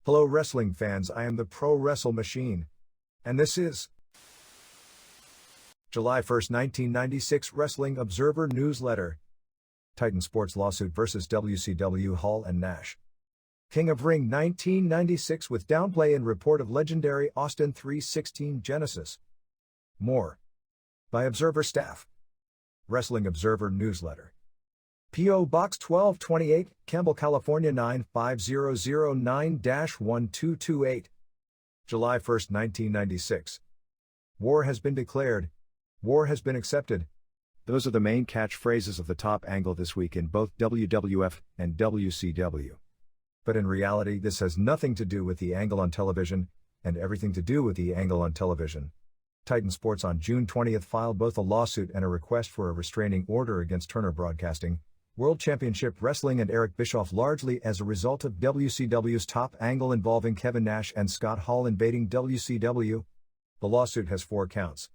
Hello wrestling fans, I am the ProWrestleMachine. And this is July 1st, 1996 Wrestling Observer Newsletter. Titan Sports lawsuit vs. WCW Hall and Nash. King of Ring 1996 with downplay and report of legendary Austin 3:16 Genesis. More. By Observer Staff. Wrestling Observer Newsletter. P.O. Box 1228, Campbell, California 95009-1228. July 1, 1996. War has been declared. War has been accepted. Those are the main catchphrases of the top angle this week in both WWF and WCW. But in reality, this has nothing to do with the angle on television, and everything to do with the angle on television. Titan Sports on June 20th filed both a lawsuit and a request for a restraining order against Turner Broadcasting, World Championship Wrestling and Eric Bischoff, largely as a result of WCW's top angle involving Kevin Nash and Scott Hall invading WCW. The lawsuit has 4 counts.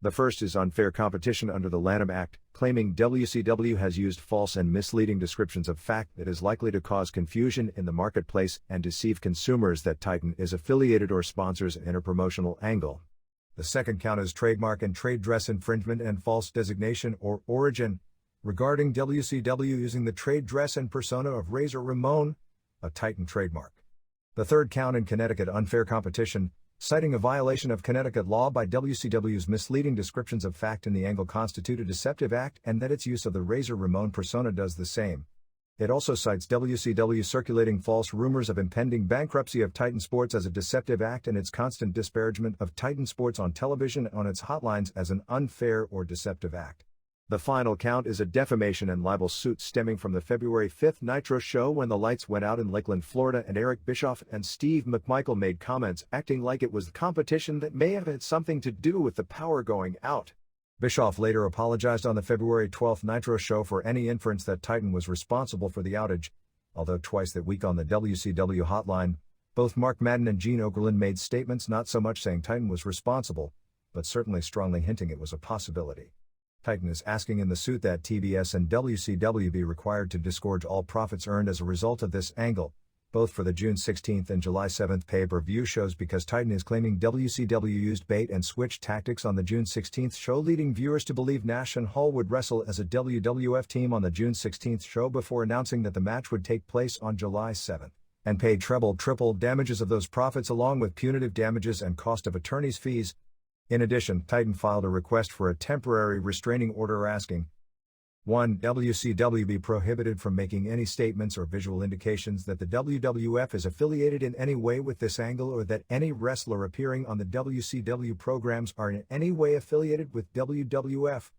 The first is unfair competition under the Lanham Act, claiming WCW has used false and misleading descriptions of fact that is likely to cause confusion in the marketplace and deceive consumers that Titan is affiliated or sponsors an interpromotional angle. The second count is trademark and trade dress infringement and false designation or origin, regarding WCW using the trade dress and persona of Razor Ramon, a Titan trademark. The third count in Connecticut unfair competition, citing a violation of Connecticut law by WCW's misleading descriptions of fact in the angle constitute a deceptive act and that its use of the Razor Ramon persona does the same. It also cites WCW circulating false rumors of impending bankruptcy of Titan Sports as a deceptive act and its constant disparagement of Titan Sports on television and on its hotlines as an unfair or deceptive act. The final count is a defamation and libel suit stemming from the February 5th Nitro show when the lights went out in Lakeland, Florida, and Eric Bischoff and Steve McMichael made comments acting like it was the competition that may have had something to do with the power going out. Bischoff later apologized on the February 12th Nitro show for any inference that Titan was responsible for the outage, although twice that week on the WCW hotline, both Mark Madden and Gene Okerlund made statements not so much saying Titan was responsible, but certainly strongly hinting it was a possibility. Titan is asking in the suit that TBS and WCW be required to disgorge all profits earned as a result of this angle, both for the June 16th and July 7th pay-per-view shows because Titan is claiming WCW used bait-and-switch tactics on the June 16th show, leading viewers to believe Nash and Hall would wrestle as a WWF team on the June 16th show before announcing that the match would take place on July 7th, and paid triple damages of those profits along with punitive damages and cost of attorney's fees. In addition, Titan filed a request for a temporary restraining order asking 1. WCW be prohibited from making any statements or visual indications that the WWF is affiliated in any way with this angle or that any wrestler appearing on the WCW programs are in any way affiliated with WWF.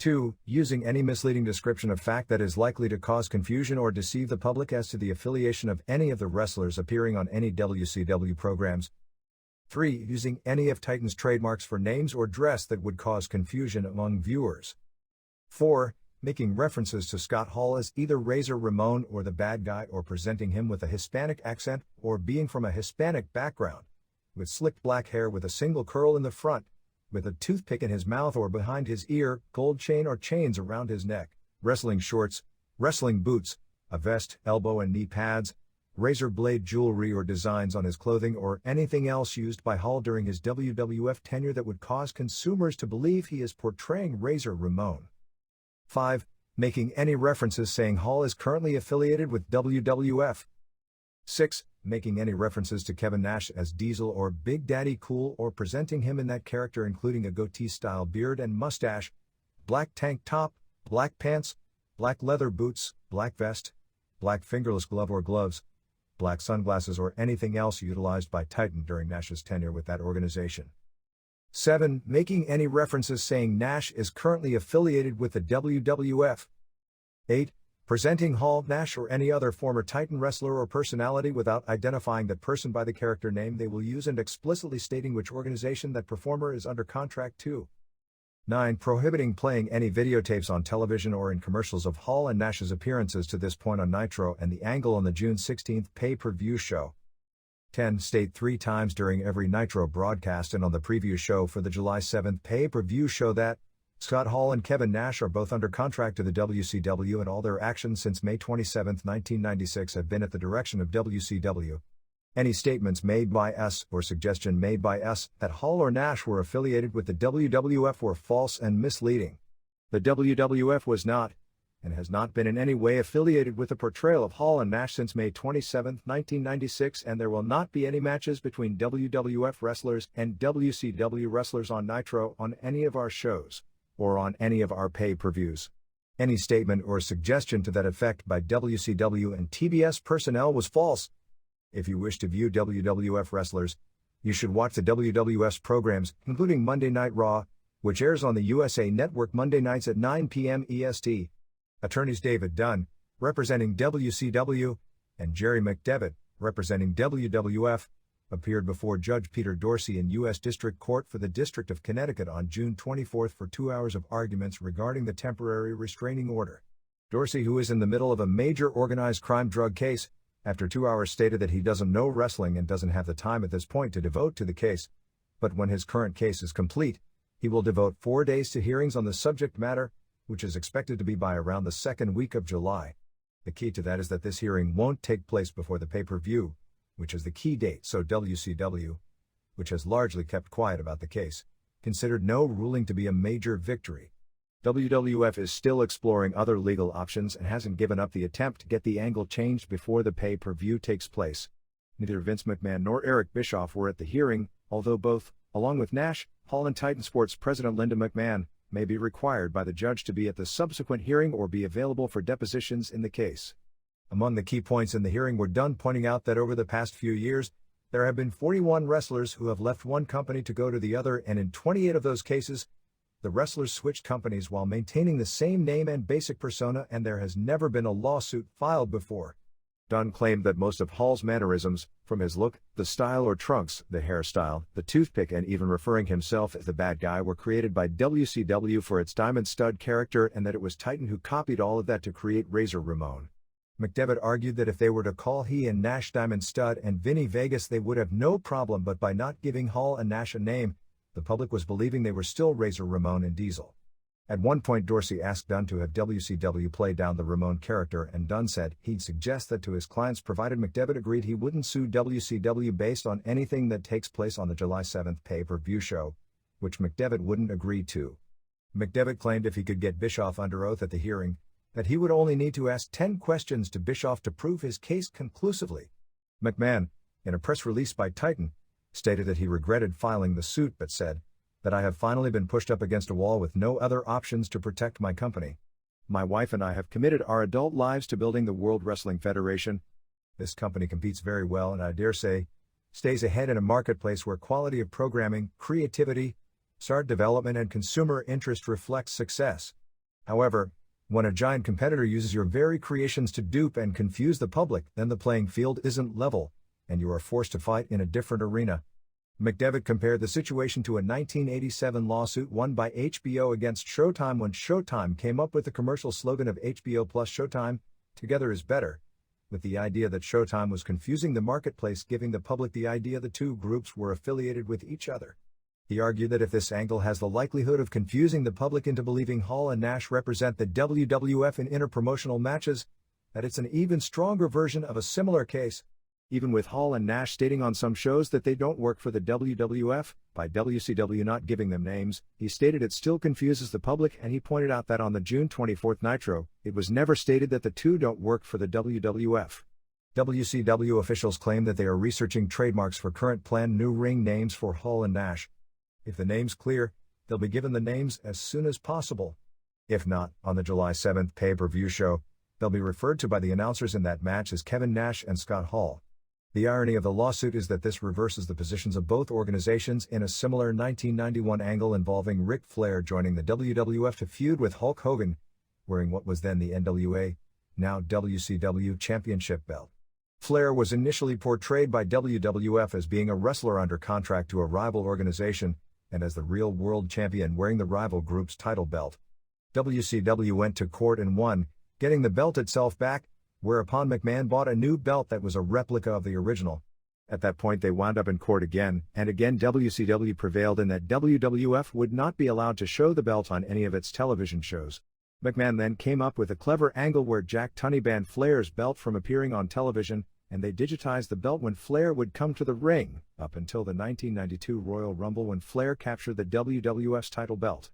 2. Using any misleading description of fact that is likely to cause confusion or deceive the public as to the affiliation of any of the wrestlers appearing on any WCW programs. 3. Using any of Titan's trademarks for names or dress that would cause confusion among viewers. 4. Making references to Scott Hall as either Razor Ramon or the bad guy or presenting him with a Hispanic accent or being from a Hispanic background, with slicked black hair with a single curl in the front, with a toothpick in his mouth or behind his ear, gold chain or chains around his neck, wrestling shorts, wrestling boots, a vest, elbow and knee pads, razor blade jewelry or designs on his clothing or anything else used by Hall during his WWF tenure that would cause consumers to believe he is portraying Razor Ramon. 5. Making any references saying Hall is currently affiliated with WWF. 6. Making any references to Kevin Nash as Diesel or Big Daddy Cool or presenting him in that character including a goatee-style beard and mustache, black tank top, black pants, black leather boots, black vest, black fingerless glove or gloves, black sunglasses or anything else utilized by Titan during Nash's tenure with that organization. 7. Making any references saying Nash is currently affiliated with the WWF. 8. Presenting Hall, Nash or any other former Titan wrestler or personality without identifying that person by the character name they will use and explicitly stating which organization that performer is under contract to. 9. Prohibiting playing any videotapes on television or in commercials of Hall and Nash's appearances to this point on Nitro and the Angle on the June 16th pay-per-view show. 10. State 3 times during every Nitro broadcast and on the preview show for the July 7th pay-per-view show that Scott Hall and Kevin Nash are both under contract to the WCW and all their actions since May 27, 1996 have been at the direction of WCW. Any statements made by us or suggestion made by us that Hall or Nash were affiliated with the WWF were false and misleading. The WWF was not, and has not been in any way affiliated with the portrayal of Hall and Nash since May 27, 1996, and there will not be any matches between WWF wrestlers and WCW wrestlers on Nitro on any of our shows, or on any of our pay-per-views. Any statement or suggestion to that effect by WCW and TBS personnel was false. If you wish to view WWF wrestlers, you should watch the WWF's programs, including Monday Night Raw, which airs on the USA Network Monday nights at 9 p.m. EST. Attorneys David Dunn, representing WCW, and Jerry McDevitt, representing WWF, appeared before Judge Peter Dorsey in U.S. District Court for the District of Connecticut on June 24 for 2 hours of arguments regarding the temporary restraining order. Dorsey, who is in the middle of a major organized crime drug case, after 2 hours stated that he doesn't know wrestling and doesn't have the time at this point to devote to the case, but when his current case is complete, he will devote 4 days to hearings on the subject matter, which is expected to be by around the second week of July. The key to that is that this hearing won't take place before the pay-per-view, which is the key date, so WCW, which has largely kept quiet about the case, considered no ruling to be a major victory. WWF is still exploring other legal options and hasn't given up the attempt to get the angle changed before the pay-per-view takes place. Neither Vince McMahon nor Eric Bischoff were at the hearing, although both, along with Nash, Hall and Titan Sports President Linda McMahon, may be required by the judge to be at the subsequent hearing or be available for depositions in the case. Among the key points in the hearing were Dunn pointing out that over the past few years, there have been 41 wrestlers who have left one company to go to the other, and in 28 of those cases, the wrestlers switched companies while maintaining the same name and basic persona, and there has never been a lawsuit filed before. Dunn claimed that most of Hall's mannerisms, from his look, the style or trunks, the hairstyle, the toothpick, and even referring himself as the bad guy, were created by WCW for its Diamond Stud character, and that it was Titan who copied all of that to create Razor Ramon. McDevitt argued that if they were to call he and Nash Diamond Stud and Vinny Vegas, they would have no problem, but by not giving Hall and Nash a name, the public was believing they were still Razor Ramon and Diesel. At one point, Dorsey asked Dunn to have WCW play down the Ramon character, and Dunn said he'd suggest that to his clients, provided McDevitt agreed he wouldn't sue WCW based on anything that takes place on the July 7 pay-per-view show, which McDevitt wouldn't agree to. McDevitt claimed if he could get Bischoff under oath at the hearing, that he would only need to ask 10 questions to Bischoff to prove his case conclusively. McMahon, in a press release by Titan, stated that he regretted filing the suit but said that I have finally been pushed up against a wall with no other options to protect my company. My wife and I have committed our adult lives to building the World Wrestling Federation. This company competes very well and I dare say, stays ahead in a marketplace where quality of programming, creativity, star development and consumer interest reflects success. However, when a giant competitor uses your very creations to dupe and confuse the public, then the playing field isn't level, and you are forced to fight in a different arena. McDevitt compared the situation to a 1987 lawsuit won by HBO against Showtime when Showtime came up with the commercial slogan of HBO plus Showtime, together is better, with the idea that Showtime was confusing the marketplace, giving the public the idea the two groups were affiliated with each other. He argued that if this angle has the likelihood of confusing the public into believing Hall and Nash represent the WWF in interpromotional matches, that it's an even stronger version of a similar case. Even with Hall and Nash stating on some shows that they don't work for the WWF, by WCW not giving them names, he stated it still confuses the public, and he pointed out that on the June 24 Nitro, it was never stated that the two don't work for the WWF. WCW officials claim that they are researching trademarks for current planned new ring names for Hall and Nash. If the name's clear, they'll be given the names as soon as possible. If not, on the July 7 pay-per-view show, they'll be referred to by the announcers in that match as Kevin Nash and Scott Hall. The irony of the lawsuit is that this reverses the positions of both organizations in a similar 1991 angle involving Ric Flair joining the WWF to feud with Hulk Hogan, wearing what was then the NWA, now WCW Championship belt. Flair was initially portrayed by WWF as being a wrestler under contract to a rival organization, and as the real world champion wearing the rival group's title belt. WCW went to court and won, getting the belt itself back, whereupon McMahon bought a new belt that was a replica of the original. At that point they wound up in court again, and again WCW prevailed in that WWF would not be allowed to show the belt on any of its television shows. McMahon then came up with a clever angle where Jack Tunney banned Flair's belt from appearing on television, and they digitized the belt when Flair would come to the ring, up until the 1992 Royal Rumble when Flair captured the WWF's title belt.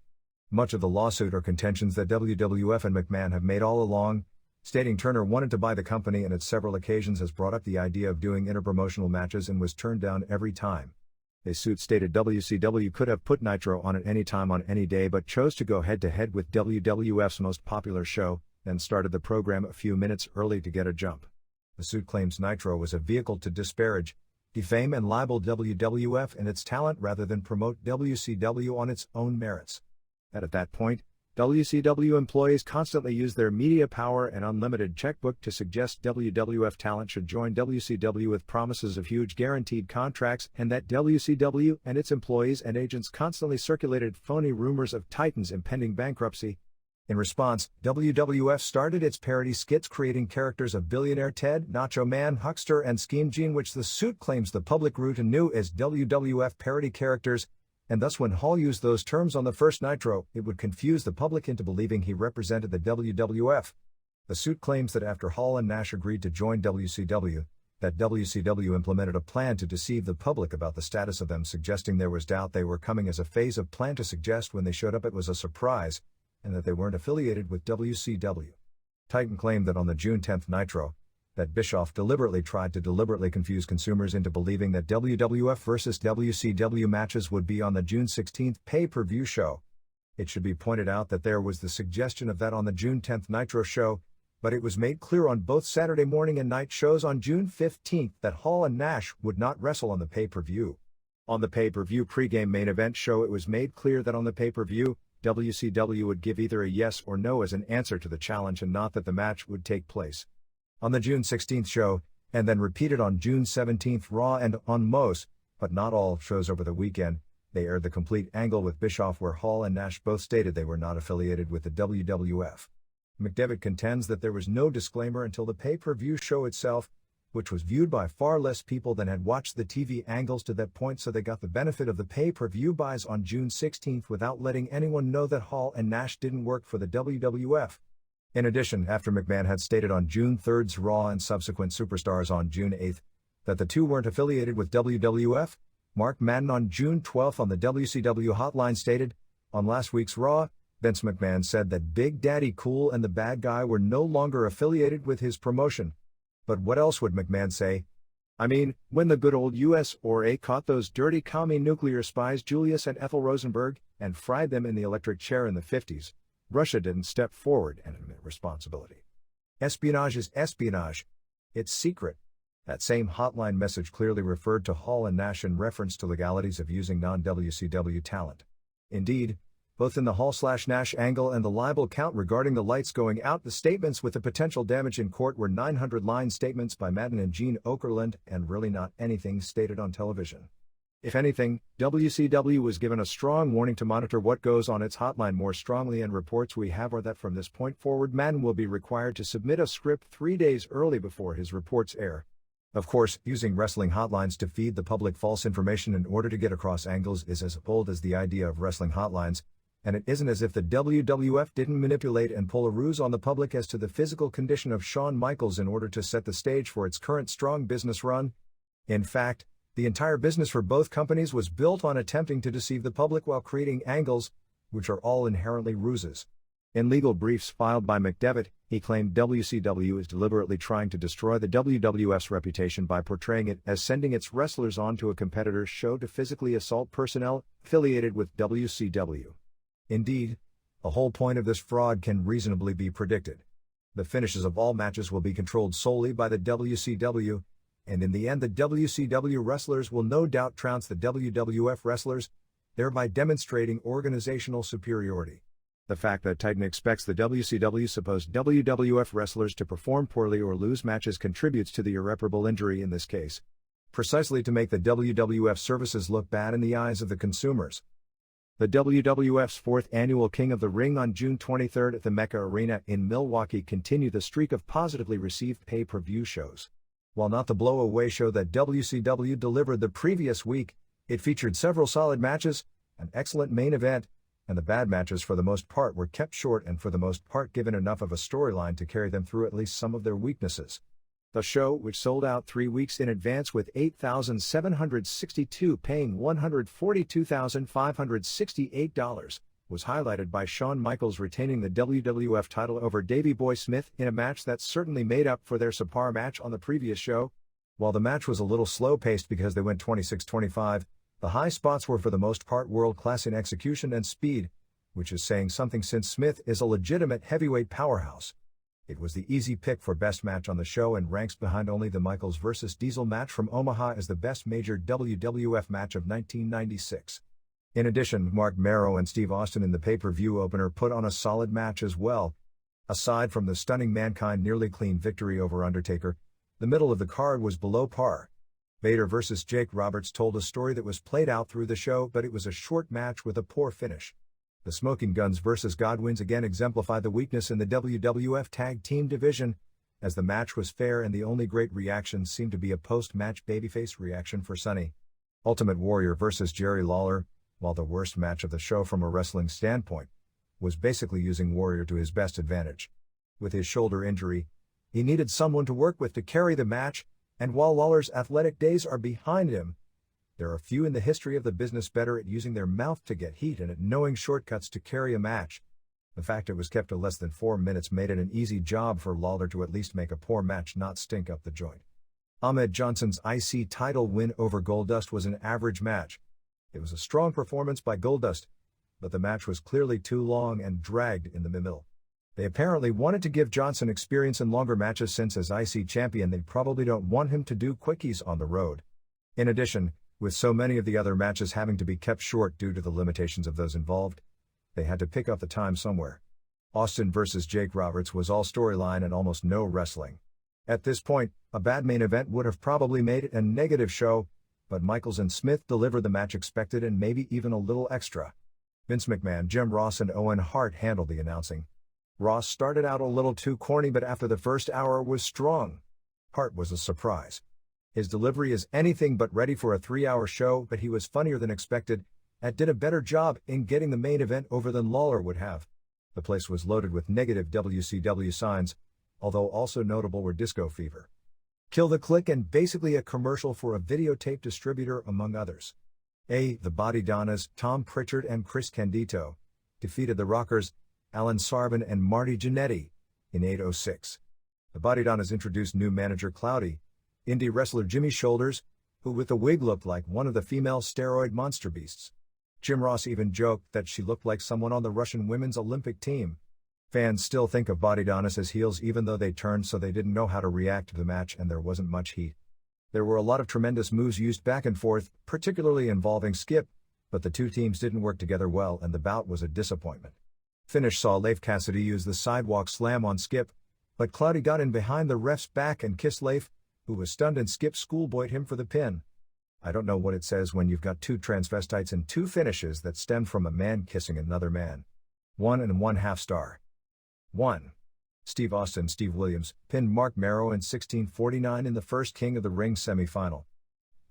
Much of the lawsuit or contentions that WWF and McMahon have made all along, stating Turner wanted to buy the company and at several occasions has brought up the idea of doing interpromotional matches and was turned down every time. The suit stated WCW could have put Nitro on at any time on any day but chose to go head-to-head with WWF's most popular show, then started the program a few minutes early to get a jump. The suit claims Nitro was a vehicle to disparage, defame and libel WWF and its talent rather than promote WCW on its own merits. At that point, WCW employees constantly used their media power and unlimited checkbook to suggest WWF talent should join WCW with promises of huge guaranteed contracts and that WCW and its employees and agents constantly circulated phony rumors of Titan's impending bankruptcy. In response, WWF started its parody skits creating characters of Billionaire Ted, Nacho Man, Huckster and Scheme Gene, which the suit claims the public grew to knew as WWF parody characters, and thus when Hall used those terms on the first Nitro, it would confuse the public into believing he represented the WWF. The suit claims that after Hall and Nash agreed to join WCW, that WCW implemented a plan to deceive the public about the status of them, suggesting there was doubt they were coming as a phase of plan to suggest when they showed up it was a surprise, and that they weren't affiliated with WCW. Titan claimed that on the June 10 Nitro, that Bischoff deliberately tried to confuse consumers into believing that WWF versus WCW matches would be on the June 16 pay-per-view show. It should be pointed out that there was the suggestion of that on the June 10 Nitro show, but it was made clear on both Saturday morning and night shows on June 15 that Hall and Nash would not wrestle on the pay-per-view. On the pay-per-view pregame main event show, it was made clear that on the pay-per-view, WCW would give either a yes or no as an answer to the challenge and not that the match would take place. On the June 16 show, and then repeated on June 17 Raw and on most, but not all, shows over the weekend, they aired the complete angle with Bischoff where Hall and Nash both stated they were not affiliated with the WWF. McDevitt contends that there was no disclaimer until the pay-per-view show itself, which was viewed by far less people than had watched the TV angles to that point, so they got the benefit of the pay-per-view buys on June 16 without letting anyone know that Hall and Nash didn't work for the WWF. In addition, after McMahon had stated on June 3's Raw and subsequent Superstars on June 8 that the two weren't affiliated with WWF, Mark Madden on June 12 on the WCW hotline stated, on last week's Raw, Vince McMahon said that Big Daddy Cool and the Bad Guy were no longer affiliated with his promotion. But what else would McMahon say? I mean, when the good old US caught those dirty commie nuclear spies Julius and Ethel Rosenberg and fried them in the electric chair in the 50s, Russia didn't step forward and admit responsibility. Espionage is espionage. It's secret. That same hotline message clearly referred to Hall and Nash in reference to legalities of using non-WCW talent. Indeed, both in the Hall/Nash angle and the libel count regarding the lights going out, the statements with the potential damage in court were 900-line statements by Madden and Gene Okerlund, and really not anything stated on television. If anything, WCW was given a strong warning to monitor what goes on its hotline more strongly, and reports we have are that from this point forward Madden will be required to submit a script 3 days early before his reports air. Of course, using wrestling hotlines to feed the public false information in order to get across angles is as old as the idea of wrestling hotlines, and it isn't as if the WWF didn't manipulate and pull a ruse on the public as to the physical condition of Shawn Michaels in order to set the stage for its current strong business run. In fact, the entire business for both companies was built on attempting to deceive the public while creating angles, which are all inherently ruses. In legal briefs filed by McDevitt, he claimed WCW is deliberately trying to destroy the WWF's reputation by portraying it as sending its wrestlers onto a competitor's show to physically assault personnel affiliated with WCW. Indeed, the whole point of this fraud can reasonably be predicted. The finishes of all matches will be controlled solely by the WCW, and in the end the WCW wrestlers will no doubt trounce the WWF wrestlers, thereby demonstrating organizational superiority. The fact that Titan expects the WCW supposed WWF wrestlers to perform poorly or lose matches contributes to the irreparable injury in this case, precisely to make the WWF services look bad in the eyes of the consumers. The WWF's fourth annual King of the Ring on June 23 at the Mecca Arena in Milwaukee continued the streak of positively received pay-per-view shows. While not the blow-away show that WCW delivered the previous week, it featured several solid matches, an excellent main event, and the bad matches for the most part were kept short and for the most part given enough of a storyline to carry them through at least some of their weaknesses. The show, which sold out 3 weeks in advance with 8,762 paying $142,568, was highlighted by Shawn Michaels retaining the WWF title over Davey Boy Smith in a match that certainly made up for their subpar match on the previous show. While the match was a little slow-paced because they went 26-25, the high spots were for the most part world-class in execution and speed, which is saying something since Smith is a legitimate heavyweight powerhouse. It was the easy pick for best match on the show and ranks behind only the Michaels vs. Diesel match from Omaha as the best major WWF match of 1996. In addition, Mark Marrow and Steve Austin in the pay-per-view opener put on a solid match as well. Aside from the stunning Mankind nearly clean victory over Undertaker, the middle of the card was below par. Vader vs. Jake Roberts told a story that was played out through the show, but it was a short match with a poor finish. The Smoking Guns vs. Godwins again exemplified the weakness in the WWF Tag Team division, as the match was fair and the only great reaction seemed to be a post-match babyface reaction for Sonny. Ultimate Warrior vs. Jerry Lawler, while the worst match of the show from a wrestling standpoint, was basically using Warrior to his best advantage. With his shoulder injury, he needed someone to work with to carry the match, and while Lawler's athletic days are behind him, there are few in the history of the business better at using their mouth to get heat and at knowing shortcuts to carry a match. The fact it was kept to less than 4 minutes made it an easy job for Lawler to at least make a poor match not stink up the joint. Ahmed Johnson's IC title win over Goldust was an average match. It was a strong performance by Goldust, but the match was clearly too long and dragged in the middle. They apparently wanted to give Johnson experience in longer matches since as IC champion they probably don't want him to do quickies on the road. In addition, with so many of the other matches having to be kept short due to the limitations of those involved, they had to pick up the time somewhere. Austin vs. Jake Roberts was all storyline and almost no wrestling. At this point, a bad main event would have probably made it a negative show, but Michaels and Smith delivered the match expected and maybe even a little extra. Vince McMahon, Jim Ross and Owen Hart handled the announcing. Ross started out a little too corny, but after the first hour was strong. Hart was a surprise. His delivery is anything but ready for a 3-hour show, but he was funnier than expected and did a better job in getting the main event over than Lawler would have. The place was loaded with negative WCW signs, although also notable were Disco Fever, Kill the Click and basically a commercial for a videotape distributor among others. The Body Donnas, Tom Pritchard and Chris Candido, defeated the Rockers, Alan Sarban and Marty Jannetty, in 8:06. The Body Donnas introduced new manager Cloudy, indie wrestler Jimmy Shoulders, who with the wig looked like one of the female steroid monster beasts. Jim Ross even joked that she looked like someone on the Russian women's Olympic team. Fans still think of Body Donnas as heels even though they turned, so they didn't know how to react to the match and there wasn't much heat. There were a lot of tremendous moves used back and forth, particularly involving Skip, but the two teams didn't work together well and the bout was a disappointment. Finish saw Leif Cassidy use the sidewalk slam on Skip, but Cloudy got in behind the ref's back and kissed Leif, who was stunned, and Skip schoolboyed him for the pin. I don't know what it says when you've got two transvestites and two finishes that stem from a man kissing another man. 1.5 stars. 1. Steve Austin Steve Williams pinned Mark Marrow in 1649 in the first King of the Ring semi-final.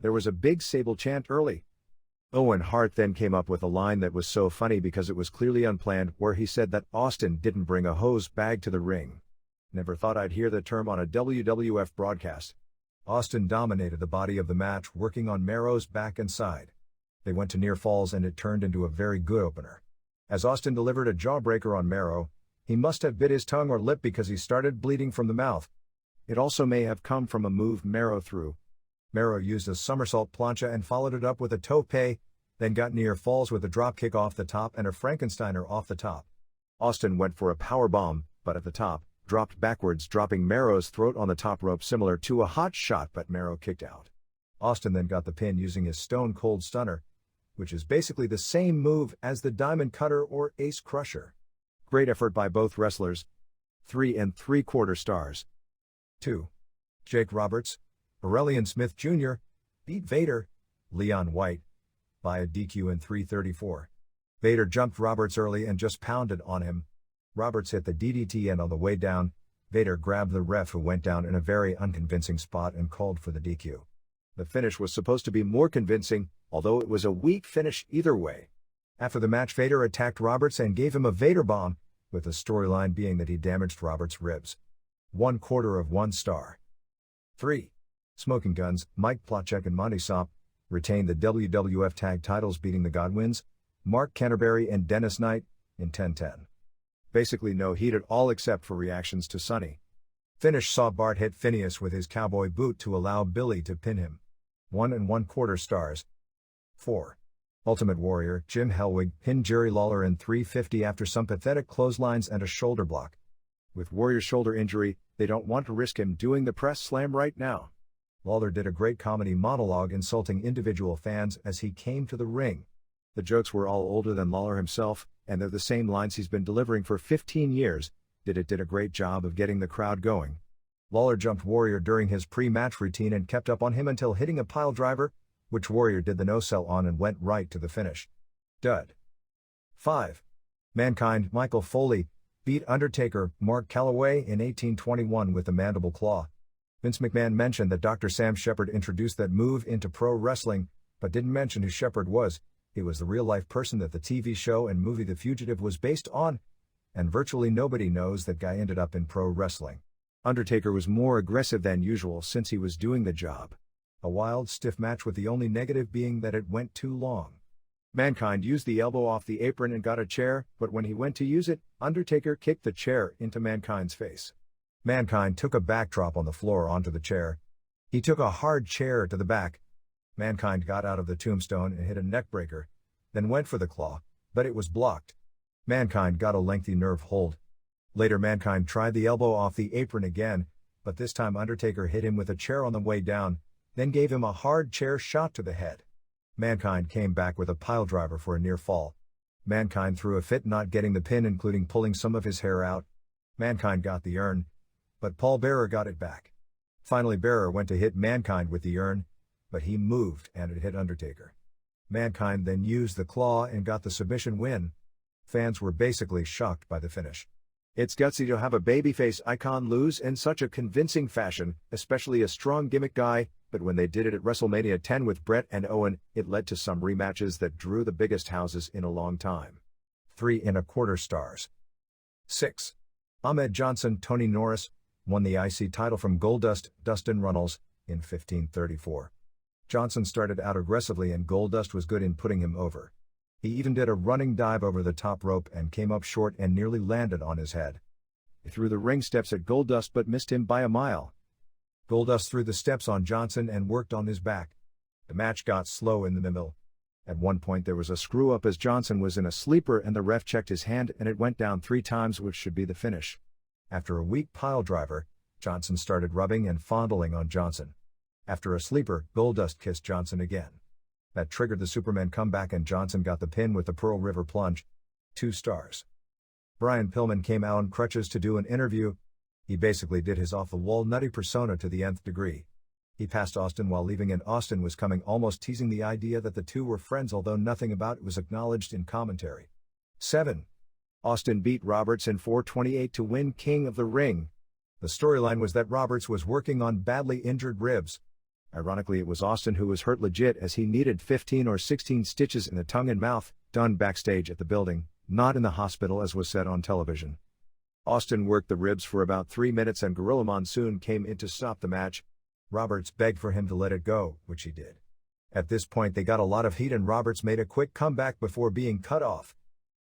There was a big Sable chant early. Owen Hart then came up with a line that was so funny because it was clearly unplanned, where he said that Austin didn't bring a hose bag to the ring. Never thought I'd hear the term on a WWF broadcast. Austin dominated the body of the match, working on Marrow's back and side. They went to near falls and it turned into a very good opener. As Austin delivered a jawbreaker on Marrow, he must have bit his tongue or lip because he started bleeding from the mouth. It also may have come from a move Marrow threw. Marrow used a somersault plancha and followed it up with a tope, then got near falls with a dropkick off the top and a Frankensteiner off the top. Austin went for a powerbomb, but at the top, dropped backwards, dropping Marrow's throat on the top rope similar to a hot shot, but Marrow kicked out. Austin then got the pin using his Stone Cold Stunner, which is basically the same move as the Diamond Cutter or Ace Crusher. Great effort by both wrestlers. 3.75 stars. 2. Jake Roberts, Aurelian Smith Jr., beat Vader, Leon White, by a DQ in 3:34. Vader jumped Roberts early and just pounded on him. Roberts hit the DDT and on the way down, Vader grabbed the ref, who went down in a very unconvincing spot and called for the DQ. The finish was supposed to be more convincing, although it was a weak finish either way. After the match, Vader attacked Roberts and gave him a Vader bomb, with the storyline being that he damaged Roberts' ribs. 1/4 star. 3. Smoking Guns, Mike Plotchek and Monty Sopp, retained the WWF Tag Titles, beating the Godwins, Mark Canterbury and Dennis Knight, in 10-10. Basically no heat at all except for reactions to Sonny. Finish saw Bart hit Phineas with his cowboy boot to allow Billy to pin him. 1 1/4 stars. 4. Ultimate Warrior, Jim Hellwig, pinned Jerry Lawler in 350 after some pathetic clotheslines and a shoulder block. With Warrior's shoulder injury, they don't want to risk him doing the press slam right now. Lawler did a great comedy monologue insulting individual fans as he came to the ring. The jokes were all older than Lawler himself, and they're the same lines he's been delivering for 15 years. Did a great job of getting the crowd going. Lawler jumped Warrior during his pre-match routine and kept up on him until hitting a pile driver, which Warrior did the no-sell on and went right to the finish. Dud. 5. Mankind, Michael Foley, beat Undertaker, Mark Calloway in 1821 with the mandible claw. Vince McMahon mentioned that Dr. Sam Shepard introduced that move into pro wrestling, but didn't mention who Shepard was. He was the real-life person that the TV show and movie The Fugitive was based on, and virtually nobody knows that guy ended up in pro wrestling. Undertaker was more aggressive than usual since he was doing the job. A wild, stiff match with the only negative being that it went too long. Mankind used the elbow off the apron and got a chair, but when he went to use it, Undertaker kicked the chair into Mankind's face. Mankind took a backdrop on the floor onto the chair. He took a hard chair to the back. Mankind got out of the tombstone and hit a neckbreaker, then went for the claw, but it was blocked. Mankind got a lengthy nerve hold. Later Mankind tried the elbow off the apron again, but this time Undertaker hit him with a chair on the way down, then gave him a hard chair shot to the head. Mankind came back with a piledriver for a near fall. Mankind threw a fit not getting the pin, including pulling some of his hair out. Mankind got the urn, but Paul Bearer got it back. Finally Bearer went to hit Mankind with the urn, but he moved and it hit Undertaker. Mankind then used the claw and got the submission win. Fans were basically shocked by the finish. It's gutsy to have a babyface icon lose in such a convincing fashion, especially a strong gimmick guy, but when they did it at WrestleMania 10 with Bret and Owen, it led to some rematches that drew the biggest houses in a long time. 3 1/4 stars. 6. Ahmed Johnson, Tony Norris, won the IC title from Goldust, Dustin Runnels, in 1534. Johnson started out aggressively and Goldust was good in putting him over. He even did a running dive over the top rope and came up short and nearly landed on his head. He threw the ring steps at Goldust but missed him by a mile. Goldust threw the steps on Johnson and worked on his back. The match got slow in the middle. At one point there was a screw-up as Johnson was in a sleeper and the ref checked his hand and it went down 3 times, which should be the finish. After a weak pile driver, Johnson started rubbing and fondling on Johnson. After a sleeper, Goldust kissed Johnson again. That triggered the Superman comeback and Johnson got the pin with the Pearl River Plunge. 2 stars. Brian Pillman came out on crutches to do an interview. He basically did his off-the-wall nutty persona to the nth degree. He passed Austin while leaving and Austin was coming, almost teasing the idea that the two were friends, although nothing about it was acknowledged in commentary. 7. Austin beat Roberts in 4:28 to win King of the Ring. The storyline was that Roberts was working on badly injured ribs. Ironically, it was Austin who was hurt legit, as he needed 15 or 16 stitches in the tongue and mouth, done backstage at the building, not in the hospital as was said on television. Austin worked the ribs for about 3 minutes and Gorilla Monsoon came in to stop the match. Roberts begged for him to let it go, which he did. At this point they got a lot of heat and Roberts made a quick comeback before being cut off.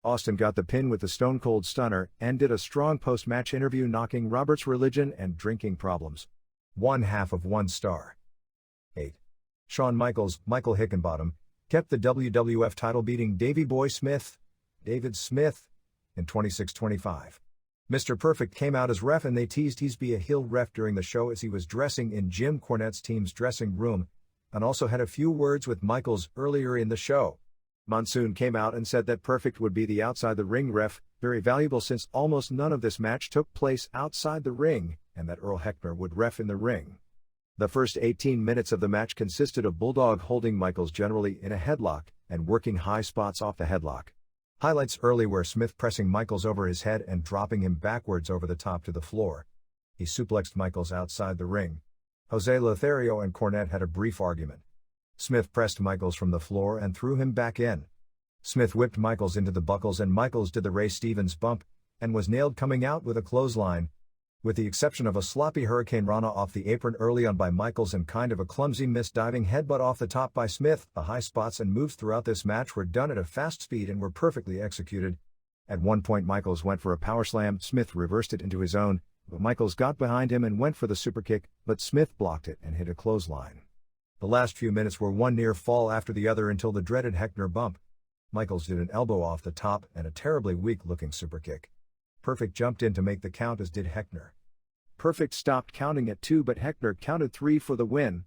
Austin got the pin with the Stone Cold Stunner and did a strong post-match interview knocking Roberts' religion and drinking problems. 1/2 of 1 star. 8. Shawn Michaels, Michael Hickenbottom, kept the WWF title, beating Davey Boy Smith, David Smith, in 26-25. Mr. Perfect came out as ref and they teased he'd be a heel ref during the show as he was dressing in Jim Cornette's team's dressing room, and also had a few words with Michaels earlier in the show. Monsoon came out and said that Perfect would be the outside the ring ref, very valuable since almost none of this match took place outside the ring, and that Earl Hebner would ref in the ring. The first 18 minutes of the match consisted of Bulldog holding Michaels generally in a headlock, and working high spots off the headlock. Highlights early were Smith pressing Michaels over his head and dropping him backwards over the top to the floor. He suplexed Michaels outside the ring. Jose Lothario and Cornette had a brief argument. Smith pressed Michaels from the floor and threw him back in. Smith whipped Michaels into the buckles and Michaels did the Ray Stevens bump, and was nailed coming out with a clothesline. With the exception of a sloppy Hurricane Rana off the apron early on by Michaels and kind of a clumsy missed diving headbutt off the top by Smith, the high spots and moves throughout this match were done at a fast speed and were perfectly executed. At one point Michaels went for a power slam, Smith reversed it into his own, but Michaels got behind him and went for the superkick, but Smith blocked it and hit a clothesline. The last few minutes were one near fall after the other until the dreaded Heckner bump. Michaels did an elbow off the top and a terribly weak-looking superkick. Perfect jumped in to make the count, as did Heckner. Perfect stopped counting at 2, but Heckner counted 3 for the win.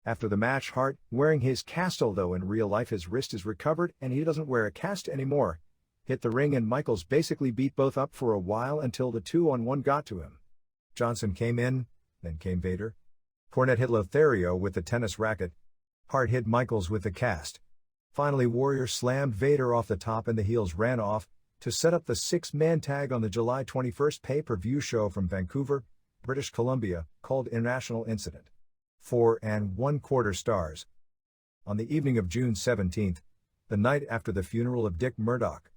After the match, Hart, wearing his cast, although in real life his wrist is recovered and he doesn't wear a cast anymore, hit the ring and Michaels basically beat both up for a while until the 2-on-1 got to him. Johnson came in, then came Vader. Cornette hit Lothario with the tennis racket. Hart hit Michaels with the cast. Finally Warrior slammed Vader off the top and the heels ran off to set up the 6-man tag on the July 21st pay-per-view show from Vancouver, British Columbia, called International Incident. 4 1/4 stars. On the evening of June 17th, the night after the funeral of Dick Murdoch,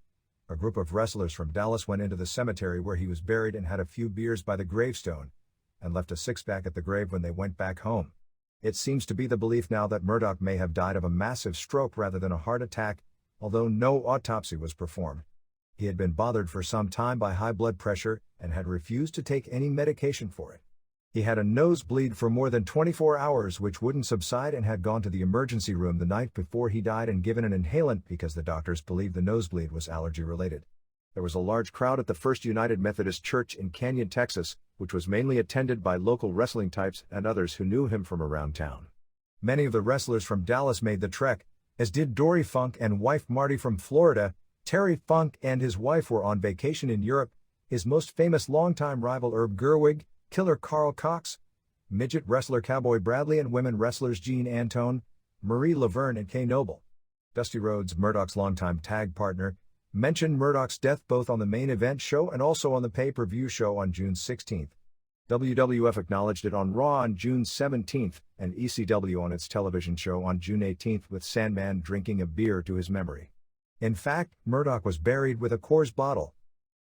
a group of wrestlers from Dallas went into the cemetery where he was buried and had a few beers by the gravestone, and left a six-pack at the grave when they went back home. It seems to be the belief now that Murdoch may have died of a massive stroke rather than a heart attack, although no autopsy was performed. He had been bothered for some time by high blood pressure and had refused to take any medication for it. He had a nosebleed for more than 24 hours which wouldn't subside and had gone to the emergency room the night before he died and given an inhalant because the doctors believed the nosebleed was allergy-related. There was a large crowd at the First United Methodist Church in Canyon, Texas, which was mainly attended by local wrestling types and others who knew him from around town. Many of the wrestlers from Dallas made the trek, as did Dory Funk and wife Marty from Florida. Terry Funk and his wife were on vacation in Europe, his most famous longtime rival Herb Gerwig, Killer Carl Cox, midget wrestler Cowboy Bradley and women wrestlers Jean Antone, Marie Laverne and Kay Noble. Dusty Rhodes, Murdoch's longtime tag partner, mentioned Murdoch's death both on the main event show and also on the pay-per-view show on June 16th. WWF acknowledged it on Raw on June 17th and ECW on its television show on June 18th with Sandman drinking a beer to his memory. In fact, Murdoch was buried with a Coors bottle.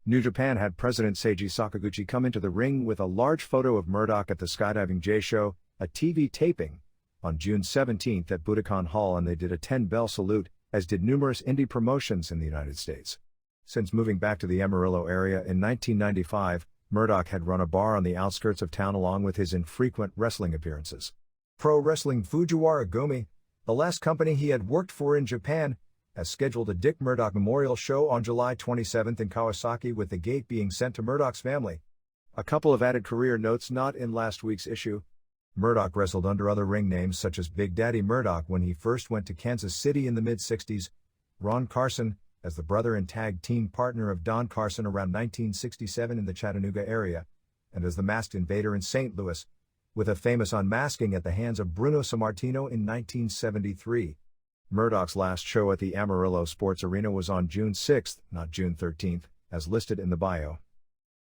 New Japan had President Seiji Sakaguchi come into the ring with a large photo of Murdoch at the Skydiving J Show, a TV taping, on June 17th at Budokan Hall, and they did a 10-bell salute, as did numerous indie promotions in the United States. Since moving back to the Amarillo area in 1995, Murdoch had run a bar on the outskirts of town along with his infrequent wrestling appearances. Pro Wrestling Fujiwara Gomi, the last company he had worked for in Japan, has scheduled a Dick Murdoch memorial show on July 27th in Kawasaki, with the gate being sent to Murdoch's family. A couple of added career notes not in last week's issue. Murdoch wrestled under other ring names such as Big Daddy Murdoch when he first went to Kansas City in the mid-60s, Ron Carson, as the brother and tag team partner of Don Carson around 1967 in the Chattanooga area, and as the Masked Invader in St. Louis, with a famous unmasking at the hands of Bruno Sammartino in 1973. Murdoch's last show at the Amarillo Sports Arena was on June 6th, not June 13th, as listed in the bio.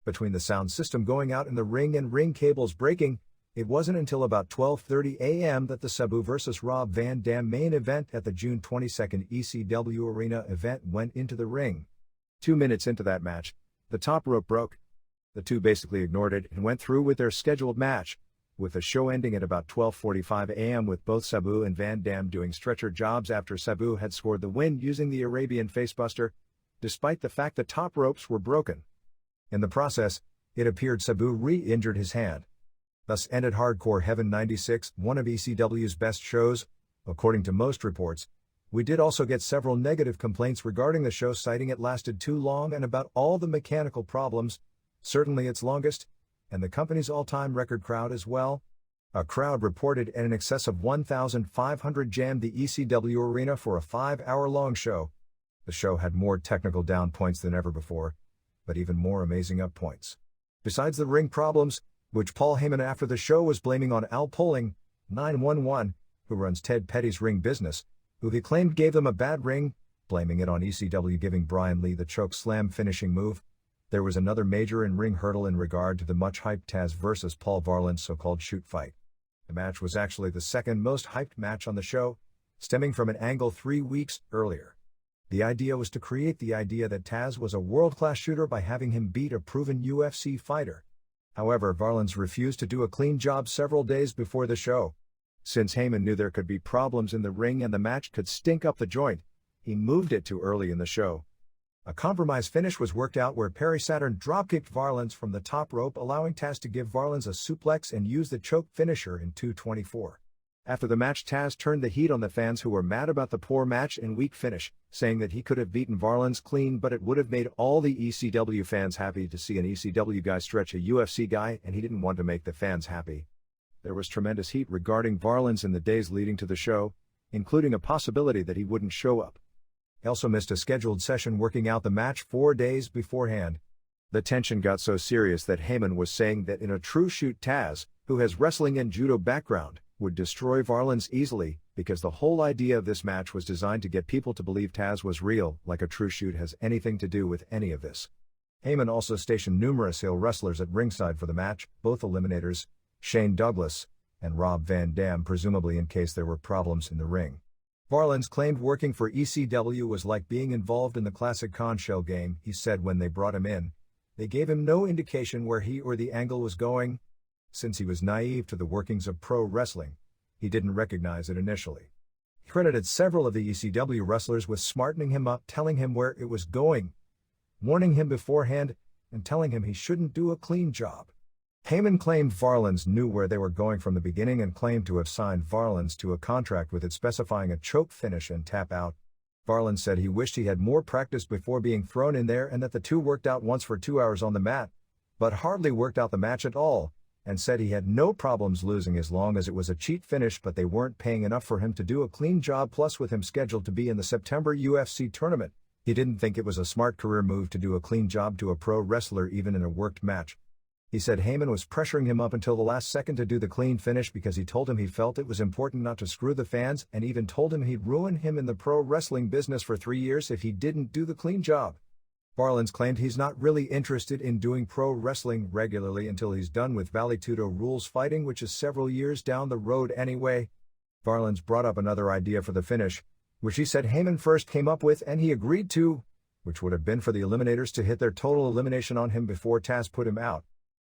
Between the sound system going out in the ring and ring cables breaking, it wasn't until about 12:30 a.m. that the Sabu vs. Rob Van Dam main event at the June 22nd ECW Arena event went into the ring. 2 minutes into that match, the top rope broke. The two basically ignored it and went through with their scheduled match, with the show ending at about 12:45 a.m. with both Sabu and Van Dam doing stretcher jobs after Sabu had scored the win using the Arabian Facebuster, despite the fact the top ropes were broken. In the process, it appeared Sabu re-injured his hand. Thus ended Hardcore Heaven 96, one of ECW's best shows, according to most reports. We did also get several negative complaints regarding the show, citing it lasted too long and about all the mechanical problems, certainly its longest, and the company's all-time record crowd as well. A crowd reported in excess of 1,500 jammed the ECW arena for a 5-hour-long show. The show had more technical down points than ever before, but even more amazing up points. Besides the ring problems, which Paul Heyman after the show was blaming on Al Poling, 911, who runs Ted Petty's ring business, who he claimed gave them a bad ring, blaming it on ECW giving Brian Lee the choke slam finishing move. There was another major in-ring hurdle in regard to the much-hyped Taz vs. Paul Varland's so-called shoot fight. The match was actually the second most hyped match on the show, stemming from an angle 3 weeks earlier. The idea was to create the idea that Taz was a world-class shooter by having him beat a proven UFC fighter. However, Varlins refused to do a clean job several days before the show. Since Heyman knew there could be problems in the ring and the match could stink up the joint, he moved it too early in the show. A compromise finish was worked out where Perry Saturn dropkicked Varlins from the top rope, allowing Taz to give Varlins a suplex and use the choke finisher in 2:24. After the match, Taz turned the heat on the fans who were mad about the poor match and weak finish, saying that he could have beaten Varlins clean, but it would have made all the ECW fans happy to see an ECW guy stretch a UFC guy, and he didn't want to make the fans happy. There was tremendous heat regarding Varlins in the days leading to the show, including a possibility that he wouldn't show up. He also missed a scheduled session working out the match 4 days beforehand. The tension got so serious that Heyman was saying that in a true shoot, Taz, who has wrestling and judo background, would destroy Varlins easily, because the whole idea of this match was designed to get people to believe Taz was real, like a true shoot has anything to do with any of this. Heyman also stationed numerous heel wrestlers at ringside for the match, both eliminators, Shane Douglas and Rob Van Dam, presumably in case there were problems in the ring. Varlins claimed working for ECW was like being involved in the classic conch shell game. He said when they brought him in, they gave him no indication where he or the angle was going. Since he was naive to the workings of pro wrestling, he didn't recognize it initially. He credited several of the ECW wrestlers with smartening him up, telling him where it was going, warning him beforehand, and telling him he shouldn't do a clean job. Heyman claimed Varlins knew where they were going from the beginning and claimed to have signed Varlins to a contract with it specifying a choke finish and tap out. Varlins said he wished he had more practice before being thrown in there and that the two worked out once for 2 hours on the mat, but hardly worked out the match at all, and said he had no problems losing as long as it was a cheat finish, but they weren't paying enough for him to do a clean job. Plus, with him scheduled to be in the September UFC tournament, he didn't think it was a smart career move to do a clean job to a pro wrestler even in a worked match. He said Heyman was pressuring him up until the last second to do the clean finish because he told him he felt it was important not to screw the fans, and even told him he'd ruin him in the pro wrestling business for 3 years if he didn't do the clean job. Varlins claimed he's not really interested in doing pro wrestling regularly until he's done with Vale Tudo rules fighting, which is several years down the road anyway. Varlins brought up another idea for the finish, which he said Heyman first came up with and he agreed to, which would have been for the Eliminators to hit their total elimination on him before Taz put him out.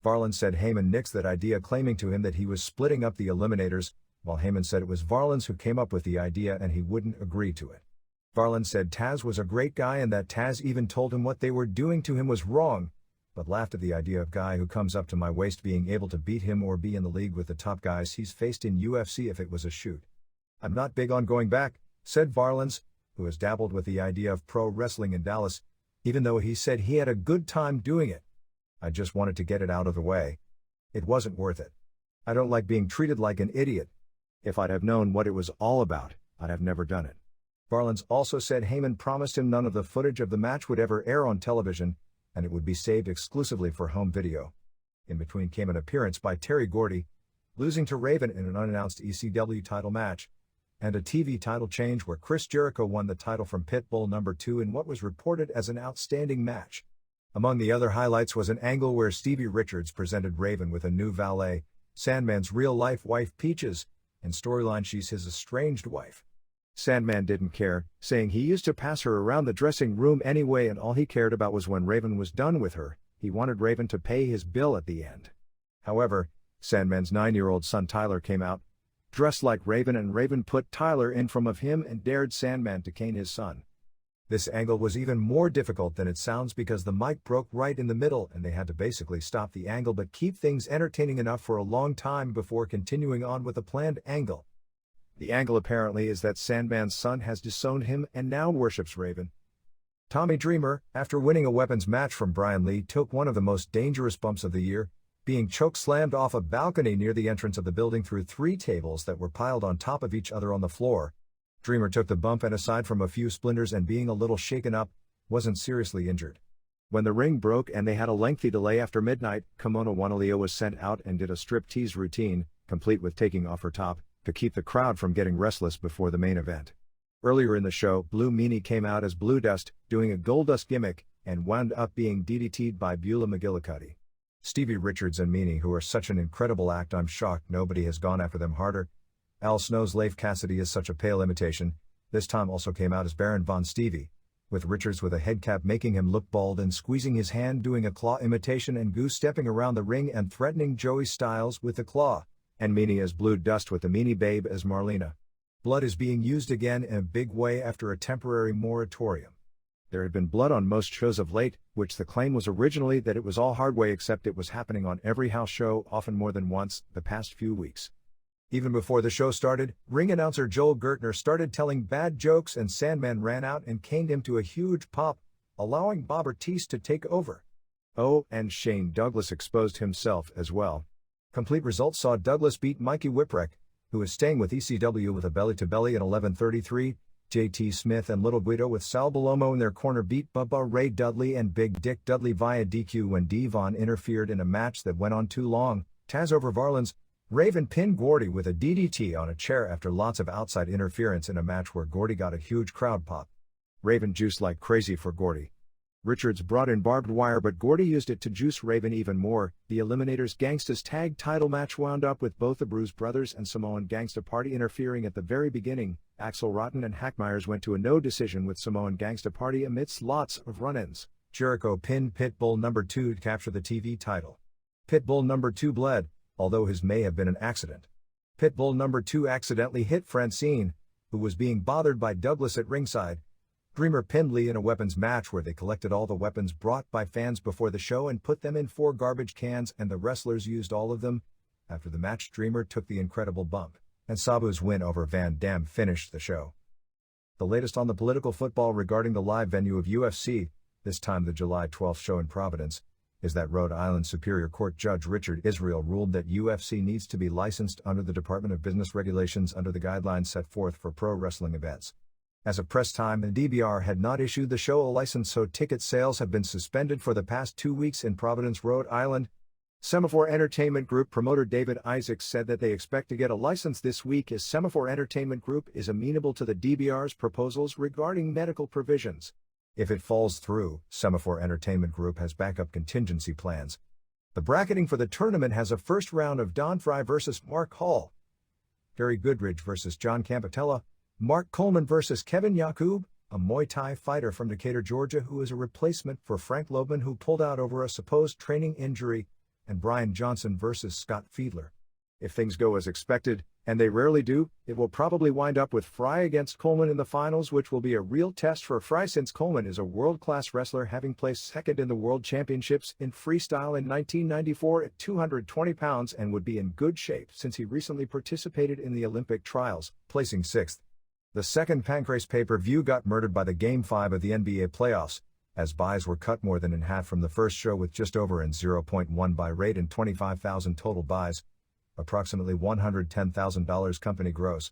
Varlins said Heyman nixed that idea, claiming to him that he was splitting up the Eliminators, while Heyman said it was Varlins who came up with the idea and he wouldn't agree to it. Varlins said Taz was a great guy and that Taz even told him what they were doing to him was wrong, but laughed at the idea of guy who comes up to my waist being able to beat him or be in the league with the top guys he's faced in UFC if it was a shoot. I'm not big on going back, said Varlins, who has dabbled with the idea of pro wrestling in Dallas, even though he said he had a good time doing it. I just wanted to get it out of the way. It wasn't worth it. I don't like being treated like an idiot. If I'd have known what it was all about, I'd have never done it. Varlins also said Heyman promised him none of the footage of the match would ever air on television, and it would be saved exclusively for home video. In between came an appearance by Terry Gordy, losing to Raven in an unannounced ECW title match, and a TV title change where Chris Jericho won the title from Pitbull No. 2 in what was reported as an outstanding match. Among the other highlights was an angle where Stevie Richards presented Raven with a new valet, Sandman's real-life wife Peaches, and storyline she's his estranged wife. Sandman didn't care, saying he used to pass her around the dressing room anyway and all he cared about was when Raven was done with her. He wanted Raven to pay his bill at the end. However, Sandman's 9-year-old son Tyler came out, dressed like Raven, and Raven put Tyler in front of him and dared Sandman to cane his son. This angle was even more difficult than it sounds because the mic broke right in the middle and they had to basically stop the angle but keep things entertaining enough for a long time before continuing on with the planned angle. The angle apparently is that Sandman's son has disowned him and now worships Raven. Tommy Dreamer, after winning a weapons match from Brian Lee, took one of the most dangerous bumps of the year, being choke-slammed off a balcony near the entrance of the building through 3 tables that were piled on top of each other on the floor. Dreamer took the bump and, aside from a few splinters and being a little shaken up, wasn't seriously injured. When the ring broke and they had a lengthy delay after midnight, Kimono Wanaleo was sent out and did a striptease routine, complete with taking off her top, to keep the crowd from getting restless before the main event. Earlier in the show, Blue Meanie came out as Blue Dust, doing a Goldust gimmick, and wound up being DDT'd by Beulah McGillicuddy. Stevie Richards and Meanie, who are such an incredible act, I'm shocked nobody has gone after them harder. Al Snow's Leif Cassidy is such a pale imitation, this time also came out as Baron Von Stevie, with Richards with a head cap making him look bald and squeezing his hand doing a claw imitation and Goose stepping around the ring and threatening Joey Styles with the claw, and Meanie as Blue Dust with the Meanie Babe as Marlena. Blood is being used again in a big way after a temporary moratorium. There had been blood on most shows of late, which the claim was originally that it was all hard way except it was happening on every house show, often more than once, the past few weeks. Even before the show started, ring announcer Joel Gertner started telling bad jokes and Sandman ran out and caned him to a huge pop, allowing Bob Ortiz to take over. Oh, and Shane Douglas exposed himself as well. Complete results saw Douglas beat Mikey Whipwreck, who is staying with ECW with a belly-to-belly at 11:33, JT Smith and Little Guido with Sal Balomo in their corner beat Bubba Ray Dudley and Big Dick Dudley via DQ when Devon interfered in a match that went on too long. Taz over Varlands. Raven pinned Gordy with a DDT on a chair after lots of outside interference in a match where Gordy got a huge crowd pop. Raven juiced like crazy for Gordy. Richards brought in barbed wire but Gordy used it to juice Raven even more. The Eliminators Gangstas tag title match wound up with both the Bruise Brothers and Samoan Gangsta Party interfering at the very beginning. Axel Rotten and Hack Myers went to a no decision with Samoan Gangsta Party amidst lots of run-ins. Jericho pinned Pitbull No. 2 to capture the TV title. Pitbull No. 2 bled, although his may have been an accident. Pitbull No. 2 accidentally hit Francine, who was being bothered by Douglas at ringside. Dreamer pinned Lee in a weapons match where they collected all the weapons brought by fans before the show and put them in 4 garbage cans and the wrestlers used all of them. After the match, Dreamer took the incredible bump, and Sabu's win over Van Dam finished the show. The latest on the political football regarding the live venue of UFC, this time the July 12th show in Providence, is that Rhode Island Superior Court Judge Richard Israel ruled that UFC needs to be licensed under the Department of Business regulations under the guidelines set forth for pro wrestling events. As of press time, the DBR had not issued the show a license, so ticket sales have been suspended for the past 2 weeks in Providence, Rhode Island. Semaphore Entertainment Group promoter David Isaacs said that they expect to get a license this week as Semaphore Entertainment Group is amenable to the DBR's proposals regarding medical provisions. If it falls through, Semaphore Entertainment Group has backup contingency plans. The bracketing for the tournament has a first round of Don Fry versus Mark Hall, Gary Goodridge versus John Campatella, Mark Coleman versus Kevin Yakub, a Muay Thai fighter from Decatur, Georgia who is a replacement for Frank Loebman who pulled out over a supposed training injury, and Brian Johnson versus Scott Fiedler. If things go as expected, and they rarely do, it will probably wind up with Fry against Coleman in the finals, which will be a real test for Fry since Coleman is a world-class wrestler having placed second in the World Championships in freestyle in 1994 at 220 pounds and would be in good shape since he recently participated in the Olympic trials, placing 6th. The second Pancrase pay-per-view got murdered by the Game 5 of the NBA playoffs, as buys were cut more than in half from the first show with just over an 0.1 buy rate and 25,000 total buys, approximately $110,000 company gross.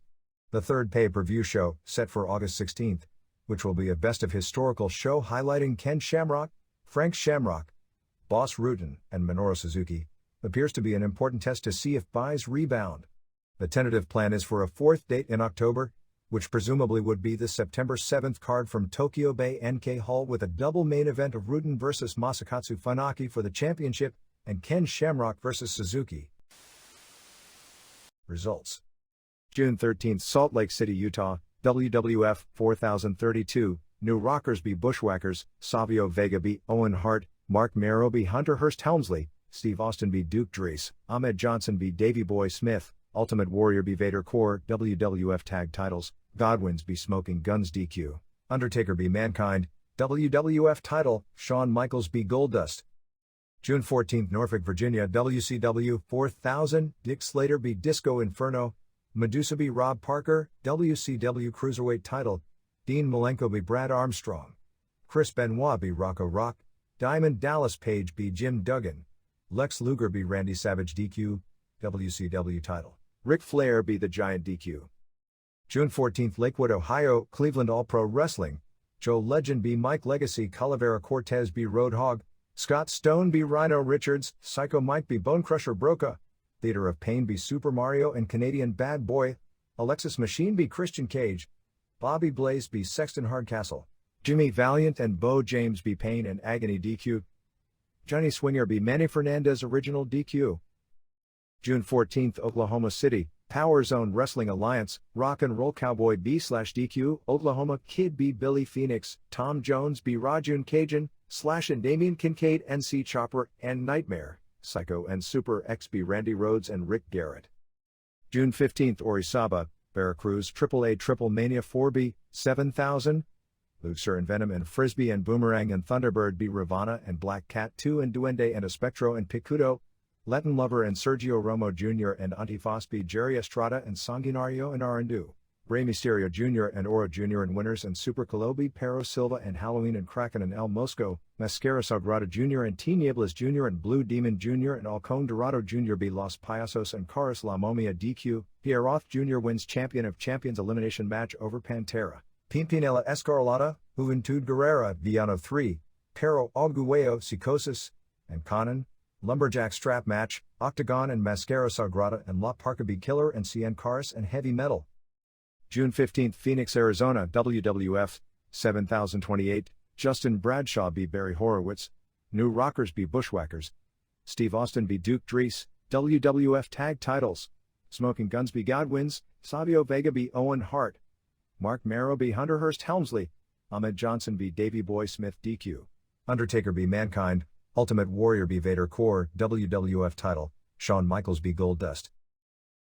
The third pay-per-view show, set for August 16th, which will be a best-of-historical show highlighting Ken Shamrock, Frank Shamrock, Boss Rutan, and Minoru Suzuki, appears to be an important test to see if buys rebound. The tentative plan is for a 4th date in October, which presumably would be the September 7th card from Tokyo Bay NK Hall with a double main event of Rutan versus Masakatsu Funaki for the championship, and Ken Shamrock versus Suzuki. Results. June 13th, Salt Lake City, Utah, WWF 4032, New Rockers b Bushwhackers, Savio Vega b Owen Hart, Mark Mero b Hunter Hearst Helmsley, Steve Austin b Duke Dries, Ahmed Johnson b Davey Boy Smith, Ultimate Warrior b Vader Core, WWF Tag Titles, Godwins b Smoking Guns DQ, Undertaker b Mankind, WWF Title, Shawn Michaels b Goldust. June 14th, Norfolk, Virginia, WCW 4000, Dick Slater b Disco Inferno, Medusa b Rob Parker, WCW Cruiserweight Title, Dean Malenko b Brad Armstrong, Chris Benoit b Rocco Rock, Diamond Dallas Page b Jim Duggan, Lex Luger b Randy Savage DQ, WCW Title, Ric Flair b The Giant DQ. June 14th, Lakewood, Ohio, Cleveland All Pro Wrestling, Joe Legend b Mike Legacy, Calavera Cortez b Roadhog, Scott Stone b Rhino Richards, Psycho Mike b Bonecrusher Broca, Theater of Pain b Super Mario and Canadian Bad Boy, Alexis Machine b Christian Cage, Bobby Blaze b Sexton Hardcastle, Jimmy Valiant and Bo James b Pain and Agony DQ, Johnny Swinger b Manny Fernandez Original DQ. June 14th, Oklahoma City, Power Zone Wrestling Alliance, Rock and Roll Cowboy B/DQ, Oklahoma Kid B Billy Phoenix, Tom Jones B Rajun Cajun, Slash and Damian Kincaid NC Chopper and Nightmare, Psycho and Super X B Randy Rhodes and Rick Garrett. June 15th Orisaba, Veracruz AAA Triple Mania 4B, 7000, Luxor and Venom and Frisbee and Boomerang and Thunderbird B Ravana and Black Cat 2 and Duende and Espectro and Picudo, Latin Lover and Sergio Romo Jr. and Antifas B Jerry Estrada and Sanguinario and Arandu, Rey Mysterio Jr. and Oro Jr. and Winners and Super Colobi Perro Silva and Halloween and Kraken and El Mosco, Mascara Sagrada Jr. and Tinieblas Jr. and Blue Demon Jr. and Alcon Dorado Jr. B Los Payasos and Caras La Momia DQ, Pierroth Jr. wins Champion of Champions elimination match over Pantera, Pimpinela Escarlata, Juventud Guerrera Villano 3, Pero Arguello Psicosis, and Conan, Lumberjack Strap Match, Octagon and Mascara Sagrada and La Parca B Killer and Cien Caras and Heavy Metal. June 15th Phoenix, Arizona WWF, 7028, Justin Bradshaw B Barry Horowitz, New Rockers B Bushwhackers, Steve Austin B Duke Dries, WWF Tag Titles, Smoking Guns B Godwins, Savio Vega B Owen Hart, Mark Marrow B Hunterhurst Helmsley, Ahmed Johnson B Davey Boy Smith DQ, Undertaker B Mankind, Ultimate Warrior B Vader Core, WWF title, Shawn Michaels B Goldust.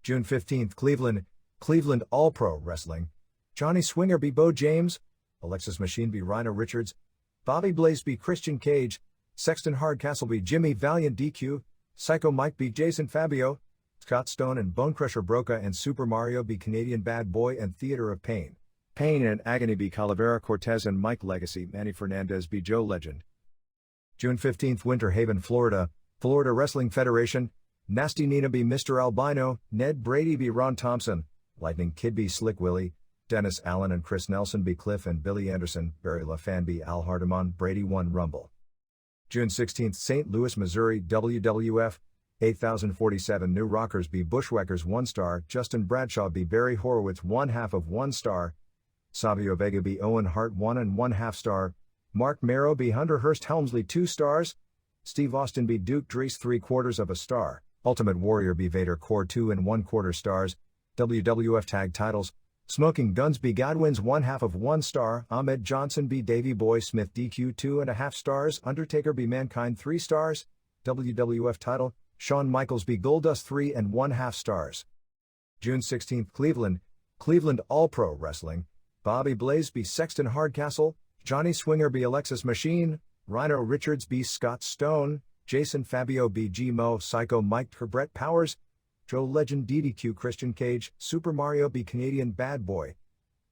June 15th Cleveland All Pro Wrestling, Johnny Swinger B Bo James, Alexis Machine B Rhino Richards, Bobby Blaze B Christian Cage, Sexton Hardcastle B Jimmy Valiant DQ, Psycho Mike B Jason Fabio, Scott Stone and Bonecrusher Broca and Super Mario B Canadian Bad Boy and Theater of Pain, Pain and Agony B Calavera Cortez and Mike Legacy Manny Fernandez B Joe Legend. June 15th Winter Haven, Florida, Florida Wrestling Federation, Nasty Nina B Mr. Albino, Ned Brady B Ron Thompson, Lightning Kid B Slick Willie, Dennis Allen and Chris Nelson B Cliff and Billy Anderson, Barry LaFan B Al Hardemon, Brady 1 Rumble. June 16th St. Louis, Missouri, WWF, 8047 New Rockers B Bushwhackers 1 star, Justin Bradshaw B Barry Horowitz 1/2 of 1 star, Savio Vega B Owen Hart 1 1/2 star, Mark Marrow B Hunterhurst Helmsley 2 stars, Steve Austin B Duke Dries 3/4 of a star, Ultimate Warrior B Vader Core 2 1/4 stars, WWF Tag Titles, Smoking Guns B Godwins 1/2 of 1 star, Ahmed Johnson B Davey Boy Smith DQ 2.5 stars, Undertaker B Mankind 3 stars, WWF title, Shawn Michaels B Goldust 3 1/2 stars. June 16th Cleveland All Pro Wrestling, Bobby Blaze B Sexton Hardcastle, Johnny Swinger B Alexis Machine, Rhino Richards B Scott Stone, Jason Fabio B G Mo Psycho Mike Brett Powers, Joe Legend DDQ Christian Cage, Super Mario B Canadian Bad Boy,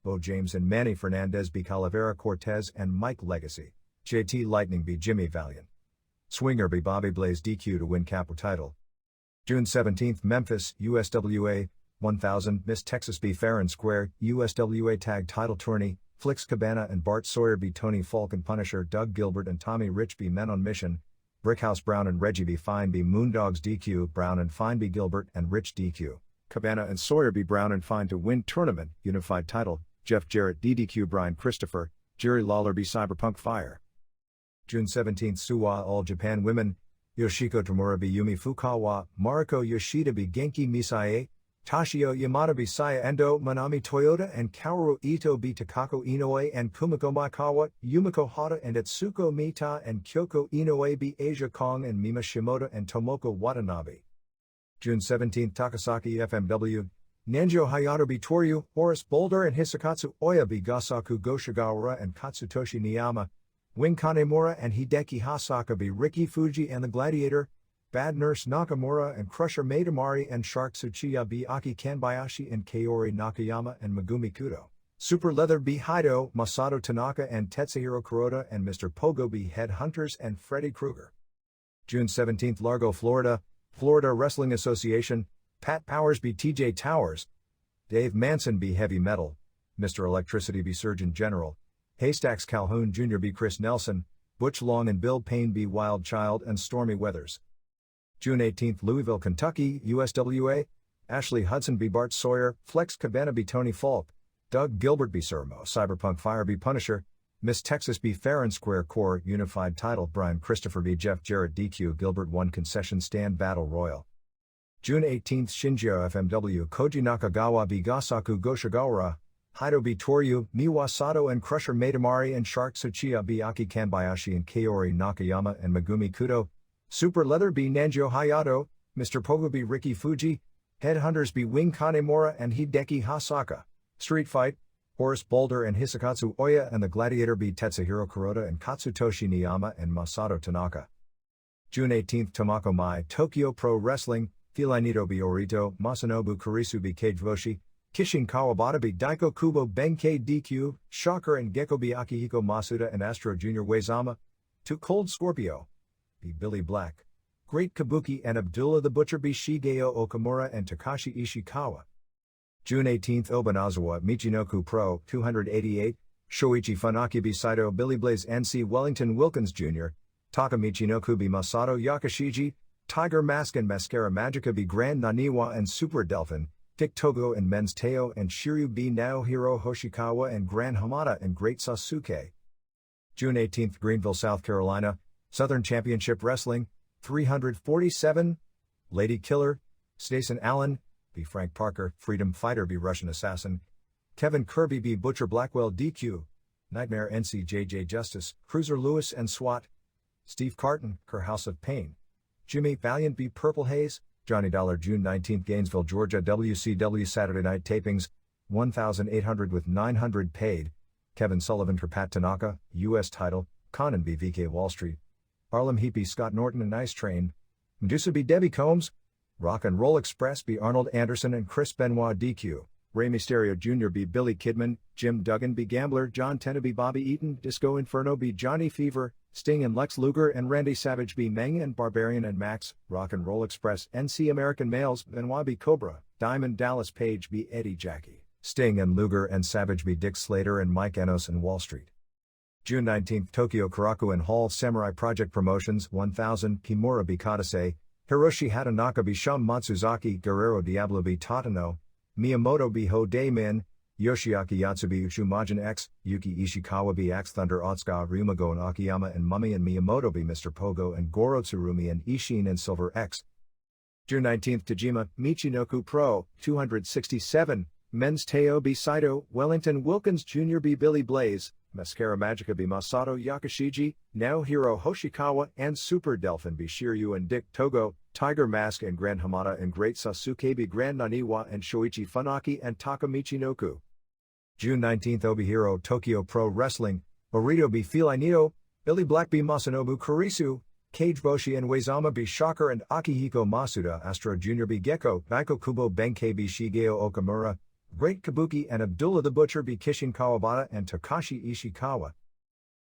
Bo James and Manny Fernandez B Calavera Cortez and Mike Legacy, JT Lightning B Jimmy Valiant, Swinger B Bobby Blaze DQ to win Capo title. June 17th Memphis, USWA, 1000 Miss Texas B Farron Square, USWA Tag Title Tourney, Flix Cabana and Bart Sawyer B Tony Falk and Punisher Doug Gilbert and Tommy Rich B Men on Mission, Brickhouse Brown and Reggie B Fine B Moondogs DQ, Brown and Fine B Gilbert and Rich DQ, Cabana and Sawyer B Brown and Fine to win tournament, unified title, Jeff Jarrett DDQ Brian Christopher, Jerry Lawler B Cyberpunk Fire. June 17th Suwa All Japan Women, Yoshiko Tamura B Yumi Fukawa, Mariko Yoshida B Genki Misae, Tashio Yamada B Saya Endo, Manami Toyota and Kaoru Ito B Takako Inoue and Kumiko Maikawa, Yumiko Hata and Etsuko Mita and Kyoko Inoue B Asia Kong and Mima Shimoda and Tomoko Watanabe. June 17th Takasaki FMW, Nanjo Hayato B Toryu, Horace Boulder and Hisakatsu Oya B Gasaku Goshigawara and Katsutoshi Niyama, Wing Kanemura and Hideki Hasaka B Riki Fuji and the Gladiator, Bad Nurse Nakamura and Crusher Maidamari and Shark Tsuchiya B Aki Kanbayashi and Kaori Nakayama and Megumi Kudo, Super Leather B Hido, Masato Tanaka and Tetsuhiro Kuroda and Mr. Pogo B Headhunters and Freddy Krueger. June 17th Largo, Florida, Florida Wrestling Association, Pat Powers B TJ Towers, Dave Manson B Heavy Metal, Mr. Electricity B Surgeon General, Haystacks Calhoun Jr. B Chris Nelson, Butch Long and Bill Payne B Wild Child and Stormy Weathers. June 18th Louisville, Kentucky, USWA, Ashley Hudson B Bart Sawyer, Flex Cabana B Tony Falk, Doug Gilbert B Sermo, Cyberpunk Fire B Punisher, Miss Texas B Farron Square Core Unified Title Brian Christopher B Jeff Jarrett DQ Gilbert 1 Concession Stand Battle Royal. June 18, Shinjio FMW Koji Nakagawa B Gasaku Goshigawara, Haido B Toryu, Miwa Sato and Crusher Matamari and Shark Tsuchiya B Aki Kanbayashi and Kaori Nakayama and Megumi Kudo, Super Leather B Nanjo Hayato, Mr. Pogo B Riki Fuji, Headhunters B Wing Kanemura and Hideki Hasaka, Street Fight, Horace Boulder and Hisakatsu Oya and the Gladiator B Tetsuhiro Kuroda and Katsutoshi Niyama and Masato Tanaka. June 18, Tomako Mai Tokyo Pro Wrestling, Filainito B Orito, Masanobu Kurisu B Kageboshi, Kishin Kawabata B Daiko Kubo Benkei DQ, Shocker and Gecko B Akihiko Masuda and Astro Jr. Uezama, To Cold Scorpio B Billy Black, Great Kabuki and Abdullah the Butcher B Shigeo Okamura and Takashi Ishikawa. June 18, Obanazawa Michinoku Pro 288, Shoichi Funaki B Saito Billy Blaze NC Wellington Wilkins Jr., Taka Michinoku B Masato Yakashiji, Tiger Mask and Mascara Magica B Grand Naniwa and Super Delphin, Dick Togo and Men's Teo and Shiryu B Naohiro Hoshikawa and Gran Hamada and Great Sasuke. June 18, Greenville, South Carolina, Southern Championship Wrestling, 347, Lady Killer, Stacey Allen, B Frank Parker, Freedom Fighter B Russian Assassin, Kevin Kirby B Butcher Blackwell DQ, Nightmare NC JJ Justice, Cruiser Lewis and SWAT, Steve Carton, Kerr House of Pain, Jimmy Valiant B Purple Haze, Johnny Dollar June 19, Gainesville, Georgia WCW Saturday Night Tapings, 1,800 with 900 paid, Kevin Sullivan Pat Tanaka, U.S. title, Conan B VK Wall Street, Harlem Heat B Scott Norton and Ice Train, Medusa B Debbie Combs, Rock and Roll Express B Arnold Anderson and Chris Benoit DQ, Rey Mysterio Jr. B Billy Kidman, Jim Duggan B Gambler, John Tena B Bobby Eaton, Disco Inferno B Johnny Fever, Sting and Lex Luger and Randy Savage B Meng and Barbarian and Max, Rock and Roll Express NC American Males, Benoit B Cobra, Diamond Dallas Page B Eddie Jackie, Sting and Luger and Savage B Dick Slater and Mike Enos and Wall Street. June 19, Tokyo Karaku and Hall Samurai Project Promotions 1000, Kimura B Kadase, Hiroshi Hatanaka B Sham Matsuzaki, Guerrero Diablo B Tatano, Miyamoto B Ho Dae Min, Yoshiaki Yatsubi Uchumajin X, Yuki Ishikawa B Axe Thunder Otsuka Ryumago and Akiyama and Mummy and Miyamoto B Mr. Pogo and Goro Tsurumi and Ishin and Silver X. June 19, Tajima, Michinoku Pro, 267, Men's Teo B Saito, Wellington Wilkins Jr. B Billy Blaze, Mascara Magica B Masato Yakashiji, Naohiro Hoshikawa and Super Delphin B Shiryu and Dick Togo, Tiger Mask and Grand Hamada and Great Sasuke B Grand Naniwa and Shoichi Funaki and Taka Michinoku. June 19, Obihiro Tokyo Pro Wrestling, Orito B Filainito, Billy Black B Masanobu Kurisu, Kageboshi and Uezama B Shocker and Akihiko Masuda Astro Jr. B Gecko, Daiko Kubo Benkei B Shigeo Okamura, Great Kabuki and Abdullah the Butcher B Kishin Kawabata and Takashi Ishikawa.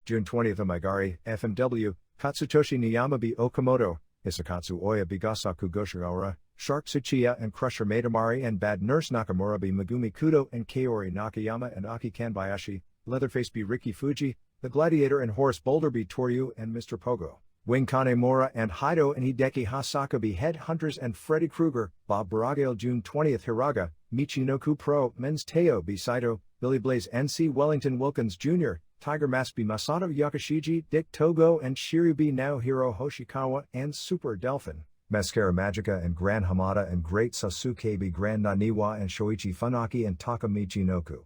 June 20th, Omigari, FMW, Katsutoshi Niyama B Okamoto, Hisakatsu Oya B Gasaku Goshigawara, Shark Tsuchiya and Crusher Matamari and Bad Nurse Nakamura B Megumi Kudo and Kaori Nakayama and Aki Kanbayashi, Leatherface B Riki Fuji, The Gladiator and Horace Boulder B Toryu and Mr. Pogo, Wing Kanemura and Haido and Hideki Hasaka B Headhunters and Freddy Krueger, Bob Baragale June 20th, Hiraga, Michinoku Pro, Men's Teo B Saito, Billy Blaze NC Wellington Wilkins Jr., Tiger Mask B Masato Yakashiji, Dick Togo and Shiryu B Naohiro Hoshikawa and Super Delphin, Mascara Magica and Gran Hamada and Great Sasuke B Grand Naniwa and Shoichi Funaki and Taka Michinoku.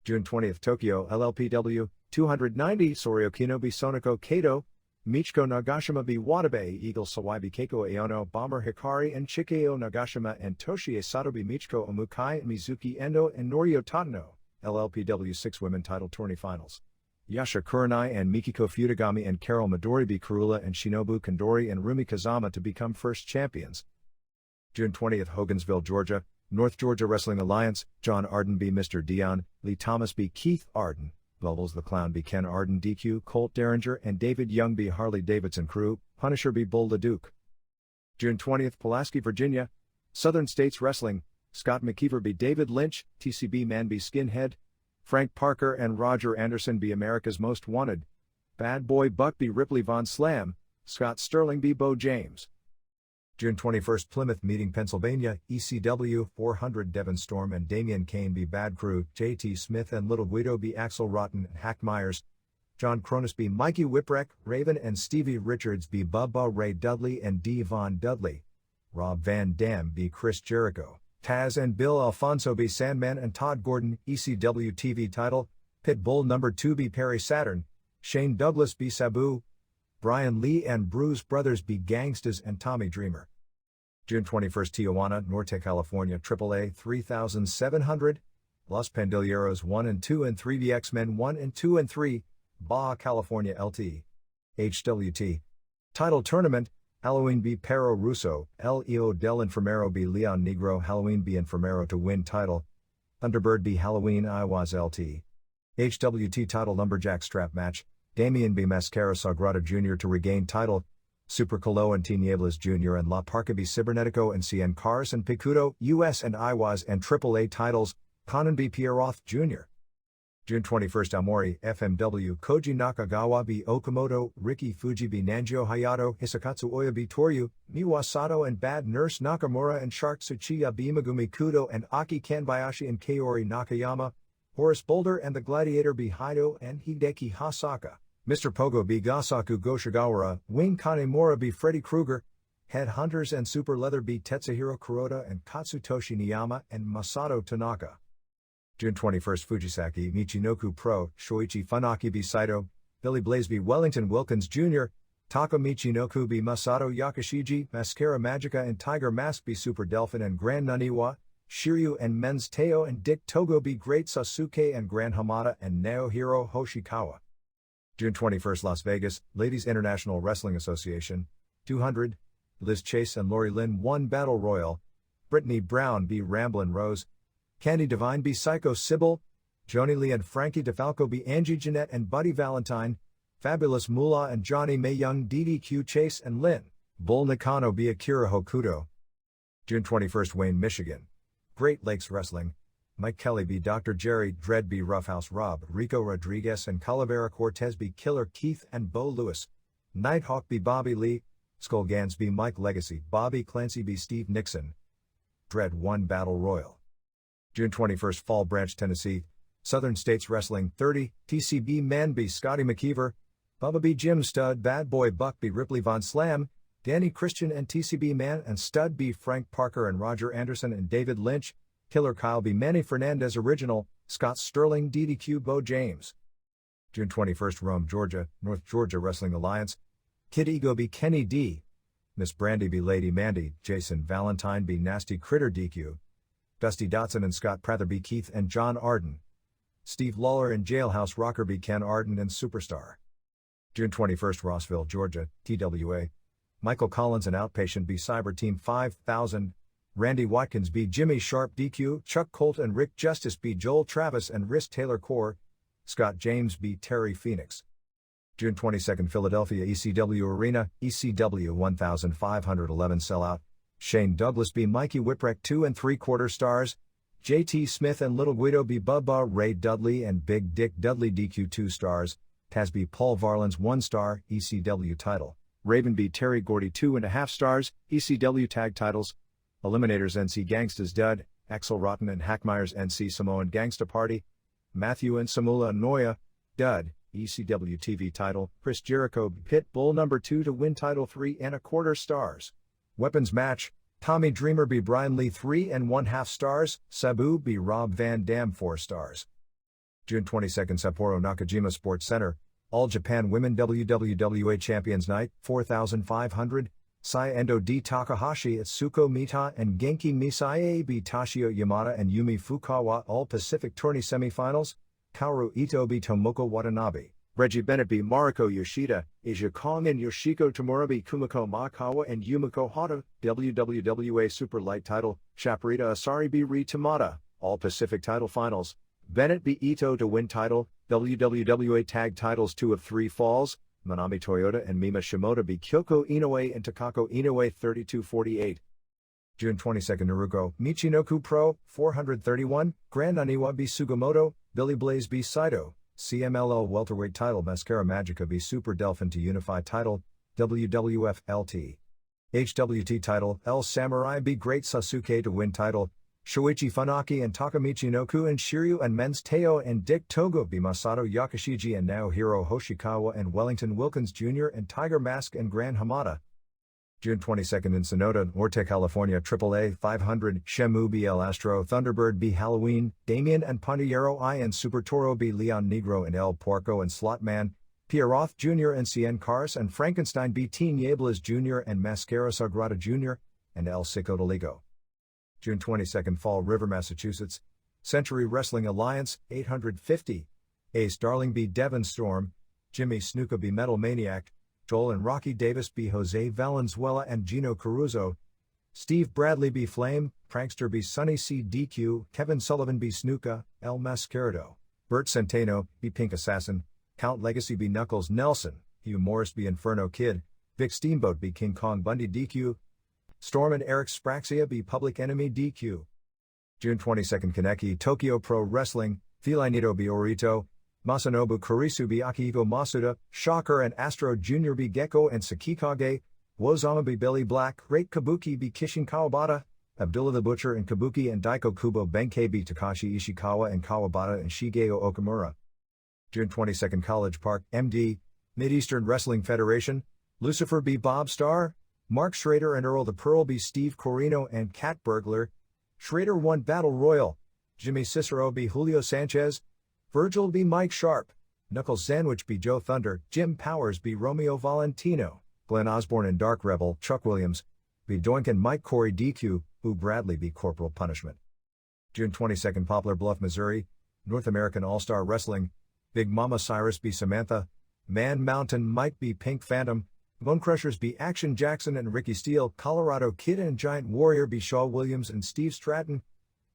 June 20th, Tokyo LLPW, 290 Soriyokino B Sonoko Kato, Michiko Nagashima B Watabe Eagle Sawai B Keiko Aono Bomber Hikari and Chikeo Nagashima and Toshie Sato B Michiko Omukai and Mizuki Endo and Norio Tatano, LLPW 6 Women Title Tourney Finals. Yasha Kurenai and Mikiko Futagami and Carol Midori B Kurula and Shinobu Kandori and Rumi Kazama to become first champions. June 20th, Hogansville, Georgia, North Georgia Wrestling Alliance, John Arden B Mr. Dion, Lee Thomas B Keith Arden, Bubbles the Clown B Ken Arden DQ, Colt Derringer and David Young B Harley Davidson Crew, Punisher B Bull LeDuc. June 20th, Pulaski, Virginia, Southern States Wrestling, Scott McKeever B David Lynch, TCB Man B Skinhead, Frank Parker and Roger Anderson B America's Most Wanted, Bad Boy Buck B Ripley Von Slam, Scott Sterling B Bo James. June 21st, Plymouth Meeting, Pennsylvania, ECW, 400 Devon Storm and Damian Kane B Bad Crew, JT Smith and Little Guido B Axel Rotten and Hack Myers, John Cronus B Mikey Whipwreck, Raven and Stevie Richards B Bubba Ray Dudley and D Von Dudley, Rob Van Dam b. Chris Jericho, Taz and Bill Alfonso b. Sandman and Todd Gordon, ECW TV title, Pitbull No. 2 b. Perry Saturn, Shane Douglas b. Sabu, Brian Lee and Bruce Brothers b. Gangstas and Tommy Dreamer. June 21, Tijuana, Norte, California, AAA 3700, Los Pandilleros 1 and 2 and 3, the X-Men 1 and 2 and 3, Baja California LT. HWT. Title Tournament, Halloween b. Pero Russo, Leo del Enfermero b. Leon Negro, Halloween b. Enfermero to win title, Thunderbird b. Halloween Iwas LT. HWT title Lumberjack strap match, Damian b. Mascara Sagrada Jr. to regain title, Super Colo and Tinieblas Jr. and La Parca b. Cibernetico and CN Cars and Picudo, US and Iwas and AAA titles, Conan b. Pierroth Jr. June 21, Aomori, FMW, Koji Nakagawa b. Okamoto, Riki Fuji b. Nanjo Hayato, Hisakatsu Oya b. Toryu, Miwasato and Bad Nurse Nakamura and Shark Tsuchiya b. Megumi Kudo and Aki Kanbayashi and Kaori Nakayama, Horace Boulder and the Gladiator b. Haido and Hideki Hasaka, Mr. Pogo b. Gasaku Goshigawara, Wing Kanemura b. Freddy Krueger, Headhunters and Super Leather b. Tetsuhiro Kuroda and Katsutoshi Niyama and Masato Tanaka. June 21, Fujisaki, Michinoku Pro, Shoichi Funaki b. Saito, Billy Blaze b. Wellington Wilkins Jr., Taka Michinoku b. Masato Yakashiji, Mascara Magica and Tiger Mask b. Super Delphin and Grand Naniwa, Shiryu and Men's Teo and Dick Togo b. Great Sasuke and Grand Hamada and Naohiro Hoshikawa. June 21, Las Vegas, Ladies International Wrestling Association, 200, Liz Chase and Lori Lynn 1 Battle Royal, Brittany Brown b. Ramblin' Rose, Candy Divine b. Psycho Sybil, Joni Lee and Frankie DeFalco b. Angie Jeanette and Buddy Valentine, Fabulous Moolah and Johnny May Young DDQ Chase and Lynn, Bull Nakano b. Akira Hokuto. June 21, Wayne, Michigan, Great Lakes Wrestling, Mike Kelly b. Dr. Jerry Dredd b. Roughhouse Rob, Rico Rodriguez and Calavera Cortez b. Killer Keith and Bo Lewis, Nighthawk b. Bobby Lee, Skullgans b. Mike Legacy, Bobby Clancy b. Steve Nixon. Dread 1 Battle Royal. June 21, Fall Branch, Tennessee, Southern States Wrestling 30, TCB Man b. Scotty McKeever, Bubba b. Jim Stud, Bad Boy Buck b. Ripley Von Slam, Danny Christian and TCB Man and Stud b. Frank Parker and Roger Anderson and David Lynch, Killer Kyle b. Manny Fernandez Original, Scott Sterling DDQ Bo James. June 21, Rome, Georgia, North Georgia Wrestling Alliance, Kid Ego b. Kenny D, Miss Brandy b. Lady Mandy, Jason Valentine b. Nasty Critter DQ, Dusty Dotson and Scott Prather b. Keith and John Arden, Steve Lawler and Jailhouse Rocker b. Ken Arden and Superstar. June 21, Rossville, Georgia, TWA, Michael Collins and Outpatient b. Cyber Team 5000, Randy Watkins b. Jimmy Sharp DQ, Chuck Colt and Rick Justice b. Joel Travis and Risk Taylor Core, Scott James b. Terry Phoenix. June 22, Philadelphia ECW Arena, ECW 1511 sellout, Shane Douglas b. Mikey Whipwreck 2 3/4 stars, JT Smith and Little Guido b. Bubba Ray Dudley and Big Dick Dudley DQ 2 stars, Taz b. Paul Varlands 1 star, ECW title, Raven b. Terry Gordy 2.5 stars, ECW tag titles, Eliminators NC Gangstas Dud, Axel Rotten and Hackmeyer's NC Samoan Gangsta Party, Matthew and Samula Noya, Dud, ECW TV title, Chris Jericho Pit Bull No. 2 to win title 3.25 stars. Weapons match, Tommy Dreamer b. Brian Lee 3.5 stars, Sabu b. Rob Van Dam 4 stars. June 22, Sapporo Nakajima Sports Center, All Japan Women WWWA Champions Night, 4,500, Sai Endo D. Takahashi Atsuko Mita and Genki Misae b. Tashio Yamada and Yumi Fukawa All Pacific Tourney Semifinals, Kaoru Ito b. Tomoko Watanabe, Reggie Bennett b. Mariko Yoshida, Asia Kong and Yoshiko Tamura b. Kumiko Makawa and Yumiko Hata, WWWA Super Light Title, Shaparita Asari b. Ri Tamada, All Pacific Title Finals, Bennett b. Ito to win title, WWWA Tag Titles 2 of 3 falls, Manami Toyota and Mima Shimoda b. Kyoko Inoue and Takako Inoue 32-48. June 22, Naruko, Michinoku Pro, 431, Grand Aniwa b. Sugimoto, Billy Blaze b. Saito, CMLL Welterweight Title Mascara Magica b. Super Delphin to Unify Title, WWF LT. HWT Title, El Samurai b. Great Sasuke to win title, Shoichi Funaki and Takamichi Noku and Shiryu and Men's Teo and Dick Togo b. Masato Yakashiji and Naohiro Hoshikawa and Wellington Wilkins Jr. and Tiger Mask and Grand Hamada. June 22nd in Sonota, Norte, California, AAA 500, Shemu B. El Astro, Thunderbird B. Halloween, Damien and Pandillero I and Super Toro B. Leon Negro and El Porco and Slotman, Pierroth Jr. and Cien Cars and Frankenstein B. Teen Yables Jr. and Mascara Sagrada Jr. and El Cicotoligo. June 22nd, Fall River, Massachusetts, Century Wrestling Alliance, 850, Ace Darling B. Devon Storm, Jimmy Snuka B. Metal Maniac, Joel and Rocky Davis B. Jose Valenzuela and Gino Caruso, Steve Bradley B. Flame, Prankster B. Sonny C. DQ, Kevin Sullivan B. Snuka, El Mascarado, Bert Centeno B. Pink Assassin, Count Legacy B. Knuckles Nelson, Hugh Morris B. Inferno Kid, Vic Steamboat B. King Kong Bundy DQ, Storm and Eric Spraxia B. Public Enemy DQ. June 22nd, Kaneki, Tokyo Pro Wrestling, Felinito B. Orito, Masanobu Kurisu B. Akihiko Masuda, Shocker and Astro Jr. B. Gecko and Sakikage, Wozama B. Billy Black, Great Kabuki B. Kishin Kawabata, Abdullah the Butcher and Kabuki and Daiko Kubo Benkei B. Takashi Ishikawa and Kawabata and Shigeo Okamura. June 22nd, College Park, MD, Mid-Eastern Wrestling Federation, Lucifer B. Bob Starr, Mark Schrader and Earl the Pearl B. Steve Corino and Cat Burglar, Schrader 1 Battle Royal, Jimmy Cicero B. Julio Sanchez, Virgil B. Mike Sharp, Knuckles Sandwich B. Joe Thunder, Jim Powers B. Romeo Valentino, Glenn Osborne and Dark Rebel, Chuck Williams, B. Doink and Mike Corey DQ, Boo Bradley B. Corporal Punishment. June 22nd, Poplar Bluff, Missouri, North American All-Star Wrestling, Big Mama Cyrus B. Samantha, Man Mountain Mike B. Pink Phantom, Bone Crushers B. Action Jackson and Ricky Steele, Colorado Kid and Giant Warrior B. Shaw Williams and Steve Stratton,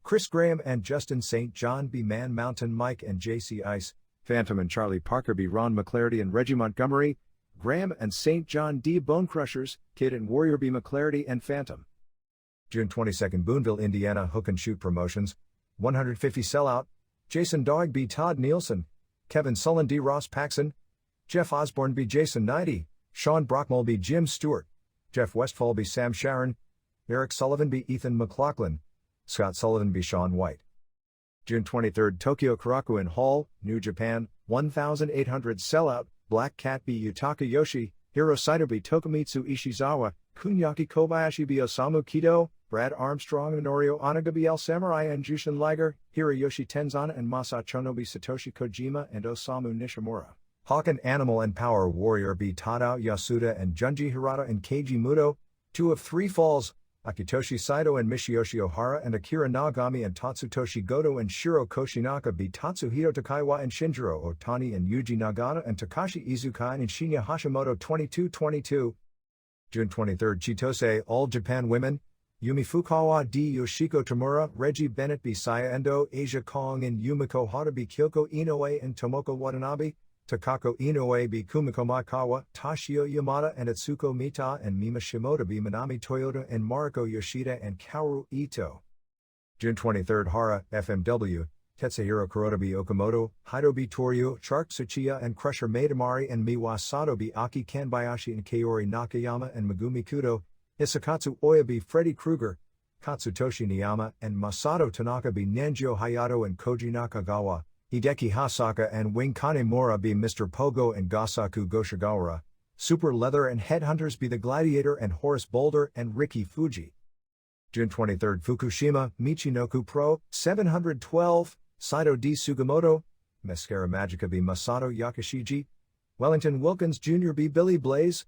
Chris Graham and Justin St. John B. Man Mountain Mike and J.C. Ice, Phantom and Charlie Parker B. Ron McClarty and Reggie Montgomery, Graham and St. John D. Bone Crushers, Kid and Warrior B. McClarty and Phantom. June 22nd, Boonville, Indiana, Hook and Shoot Promotions, 150 Sellout, Jason Dog B. Todd Nielsen, Kevin Sullen D. Ross Paxson, Jeff Osborne B. Jason 90, Sean Brockmull B. Jim Stewart, Jeff Westfall B. Sam Sharon, Eric Sullivan B. Ethan McLaughlin, Scott Sullivan B. Sean White. June 23rd, Tokyo Korakuen Hall, New Japan, 1,800 Sellout, Black Cat B. Yutaka Yoshi, Hiro Saito B. Tokumitsu Ishizawa, Kunyaki Kobayashi B. Osamu Kido, Brad Armstrong and Norio Onaga B. El Samurai and Jushin Liger, Hiroyoshi Tenzan and Masachono B. Satoshi Kojima and Osamu Nishimura. Hawk and Animal and Power Warrior B. Tadao Yasuda and Junji Hirata and Keiji Muto, 2 of 3 Falls, Akitoshi Saito and Michiyoshi Ohara and Akira Nagami and Tatsutoshi Goto and Shiro Koshinaka B. Tatsuhito Takaiwa and Shinjiro Otani and Yuji Nagata and Takashi Izukai and Shinya Hashimoto 2222. June 23rd, Chitose All Japan Women, Yumi Fukawa D. Yoshiko Tamura, Reggie Bennett B. Saya Endo, Asia Kong and Yumiko Hara B. Kyoko Inoue and Tomoko Watanabe, Takako Inoue B. Kumiko Maikawa, Tashio Yamada and Atsuko Mita and Mima Shimoda B. Manami Toyota and Mariko Yoshida and Kaoru Ito. June 23rd, Hara, FMW, Tetsuhiro Kuroda B. Okamoto, Haido B. Toryu, Shark Tsuchiya and Crusher Maidamari and Miwa Sato B. Aki Kanbayashi and Kaori Nakayama and Megumi Kudo, Isakatsu Oya B. Freddy Krueger, Katsutoshi Niyama and Masato Tanaka B. Nanjio Hayato and Koji Nakagawa, Hideki Hasaka and Wing Kanemura be Mr. Pogo and Gasaku Goshigawara, Super Leather and Headhunters be The Gladiator and Horace Boulder and Ricky Fuji. June 23rd, Fukushima, Michinoku Pro, 712, Saito D. Sugimoto, Mascara Magica be Masato Yakashiji, Wellington Wilkins Jr. be Billy Blaze,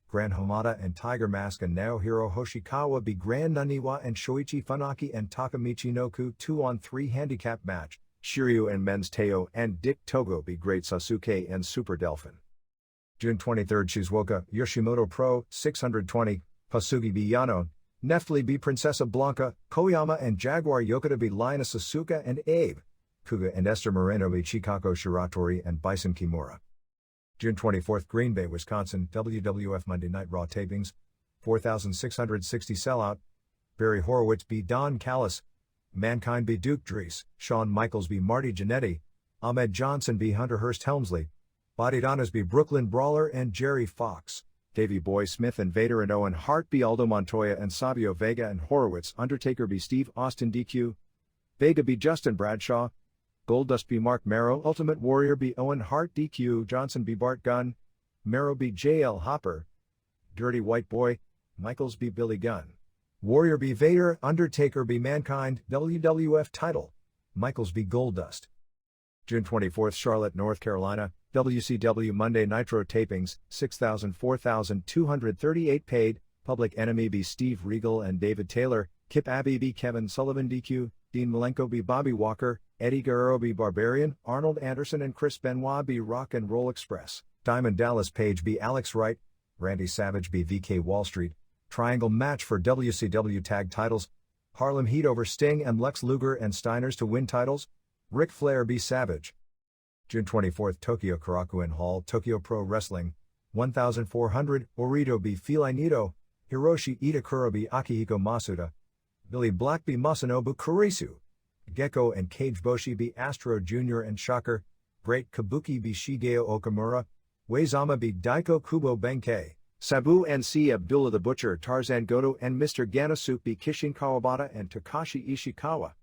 Grand Hamada and Tiger Mask and Naohiro Hoshikawa be Grand Naniwa and Shoichi Funaki and Takamichi Noku 2-on-3 handicap match. Shiryu and Men's Teo and Dick Togo be Great Sasuke and Super Delphin. June 23rd, Shizuoka, Yoshimoto Pro, 620, Pasugi be Yano, Neftali be Princessa Blanca, Koyama and Jaguar Yokota be Linus Asuka and Abe, Kuga and Esther Moreno be Chikako Shiratori and Bison Kimura. June 24th, Green Bay, Wisconsin, WWF Monday Night Raw tapings, 4,660 Sellout, Barry Horowitz be Don Callis, Mankind be Duke Dries, Shawn Michaels be Marty Jannetty, Ahmed Johnson be Hunter Hearst Helmsley, Bodidonas be Brooklyn Brawler and Jerry Fox, Davey Boy Smith and Vader and Owen Hart be Aldo Montoya and Savio Vega and Horowitz, Undertaker be Steve Austin DQ, Vega be Justin Bradshaw, Goldust be Mark Marrow, Ultimate Warrior be Owen Hart DQ, Johnson be Bart Gunn, Marrow be JL Hopper, Dirty White Boy, Michaels b. Billy Gunn. Warrior b. Vader, Undertaker b. Mankind, WWF title. Michaels b. Goldust. June 24, Charlotte, North Carolina, WCW Monday Nitro tapings, 4,238 paid, Public Enemy b. Steve Regal and David Taylor, Kip Abbey b. Kevin Sullivan DQ, Dean Malenko b. Bobby Walker, Eddie Guerrero b. Barbarian, Arnold Anderson and Chris Benoit b. Rock and Roll Express, Diamond Dallas Page b. Alex Wright, Randy Savage b. VK Wall Street, Triangle match for WCW tag titles, Harlem Heat over Sting and Lex Luger and Steiners to win titles, Ric Flair b. Savage. June 24, Tokyo Korakuen Hall, Tokyo Pro Wrestling, 1,400, Orito b. Felinito, Hiroshi Itakura b. Akihiko Masuda, Billy Black b. Masanobu Kurisu, Gecko and Cage Boshi b. Astro Jr. and Shocker, Great Kabuki b. Shigeo Okamura, Weizama b. Daiko Kubo Benkei, Sabu and C. Abdullah the Butcher, Tarzan Goto and Mr. Ganosuke b. Kishin Kawabata and Takashi Ishikawa.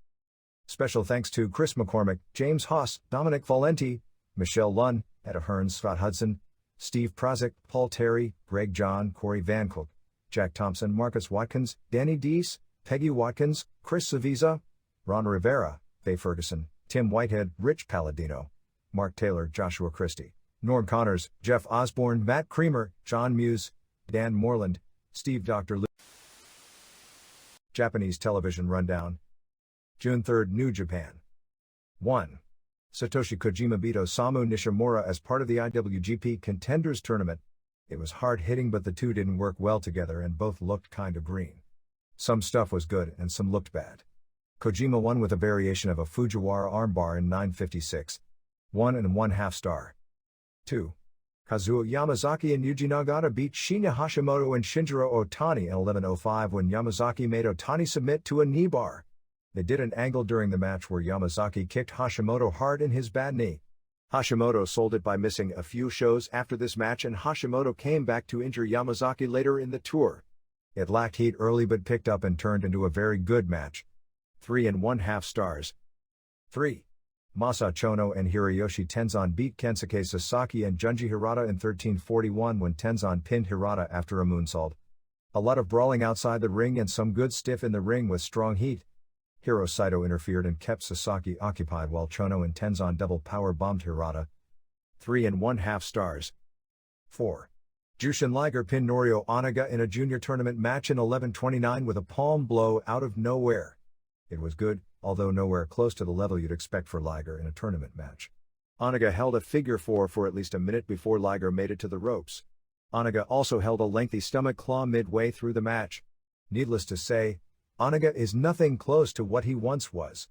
Special thanks to Chris McCormick, James Haas, Dominic Valenti, Michelle Lunn, Etta Hearns, Scott Hudson, Steve Prozik, Paul Terry, Greg John, Corey Van Cook, Jack Thompson, Marcus Watkins, Danny Deese, Peggy Watkins, Chris Saviza, Ron Rivera, Faye Ferguson, Tim Whitehead, Rich Palladino, Mark Taylor, Joshua Christie, Norm Connors, Jeff Osborne, Matt Creamer, John Muse, Dan Moreland, Steve Dr. Luke. Japanese television rundown. June 3, New Japan. 1. Satoshi Kojima beat Osamu Nishimura as part of the IWGP Contenders Tournament. It was hard-hitting, but the two didn't work well together and both looked kind of green. Some stuff was good and some looked bad. Kojima won with a variation of a Fujiwara armbar in 9:56. 1.5 star. 2. Kazuo Yamazaki and Yuji Nagata beat Shinya Hashimoto and Shinjiro Otani in 11:05 when Yamazaki made Otani submit to a knee bar. They did an angle during the match where Yamazaki kicked Hashimoto hard in his bad knee. Hashimoto sold it by missing a few shows after this match, and Hashimoto came back to injure Yamazaki later in the tour. It lacked heat early but picked up and turned into a very good match. 3.5 stars. 3. Masa Chono and Hiroyoshi Tenzan beat Kensuke Sasaki and Junji Hirata in 13:41 when Tenzan pinned Hirata after a moonsault. A lot of brawling outside the ring and some good stiff in the ring with strong heat. Hiro Saito interfered and kept Sasaki occupied while Chono and Tenzan double power bombed Hirata. 3.5 stars. 4. Jushin Liger pinned Norio Onaga in a junior tournament match in 11:29 with a palm blow out of nowhere. It was good, although nowhere close to the level you'd expect for Liger in a tournament match. Onaga held a figure 4 for at least a minute before Liger made it to the ropes. Onaga also held a lengthy stomach claw midway through the match. Needless to say, Onaga is nothing close to what he once was.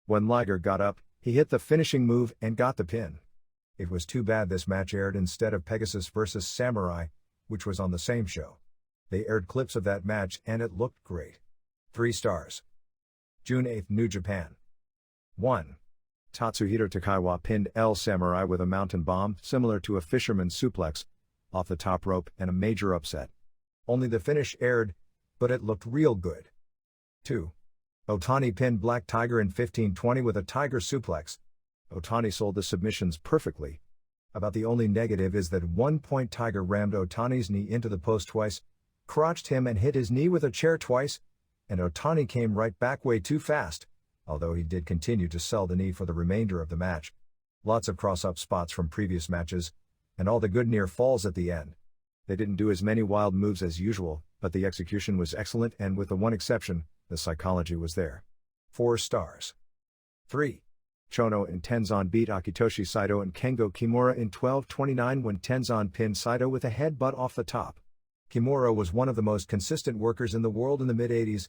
When Liger got up, he hit the finishing move and got the pin. It was too bad this match aired instead of Pegasus vs. Samurai, which was on the same show. They aired clips of that match and it looked great. 3 stars. June 8, New Japan. 1. Tatsuhito Takaiwa pinned El Samurai with a mountain bomb similar to a fisherman's suplex, off the top rope, and a major upset. Only the finish aired, but it looked real good. 2. Otani pinned Black Tiger in 15:20 with a tiger suplex. Otani sold the submissions perfectly. About the only negative is that 1 point Tiger rammed Otani's knee into the post twice, crotched him and hit his knee with a chair twice, and Otani came right back way too fast, although he did continue to sell the knee for the remainder of the match. Lots of cross-up spots from previous matches, and all the good near falls at the end. They didn't do as many wild moves as usual, but the execution was excellent, and with the one exception, the psychology was there. 4 stars. 3. Chono and Tenzan beat Akitoshi Saito and Kengo Kimura in 12:29 when Tenzan pinned Saito with a headbutt off the top. Kimura was one of the most consistent workers in the world in the mid-80s,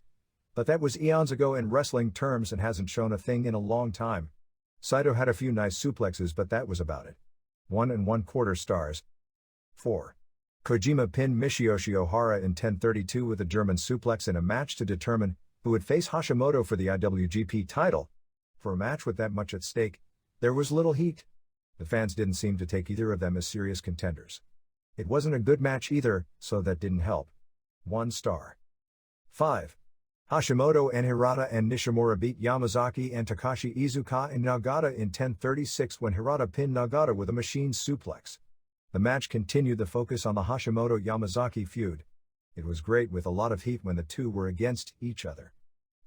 but that was eons ago in wrestling terms and hasn't shown a thing in a long time. Saito had a few nice suplexes, but that was about it. 1.25 stars. 4. Kojima pinned Michiyoshi Ohara in 10:32 with a German suplex in a match to determine who would face Hashimoto for the IWGP title. For a match with that much at stake, there was little heat. The fans didn't seem to take either of them as serious contenders. It wasn't a good match either, so that didn't help. 1 star. 5. Hashimoto and Hirata and Nishimura beat Yamazaki and Takashi Iizuka and Nagata in 10:36 when Hirata pinned Nagata with a machine suplex. The match continued the focus on the Hashimoto-Yamazaki feud. It was great with a lot of heat when the two were against each other.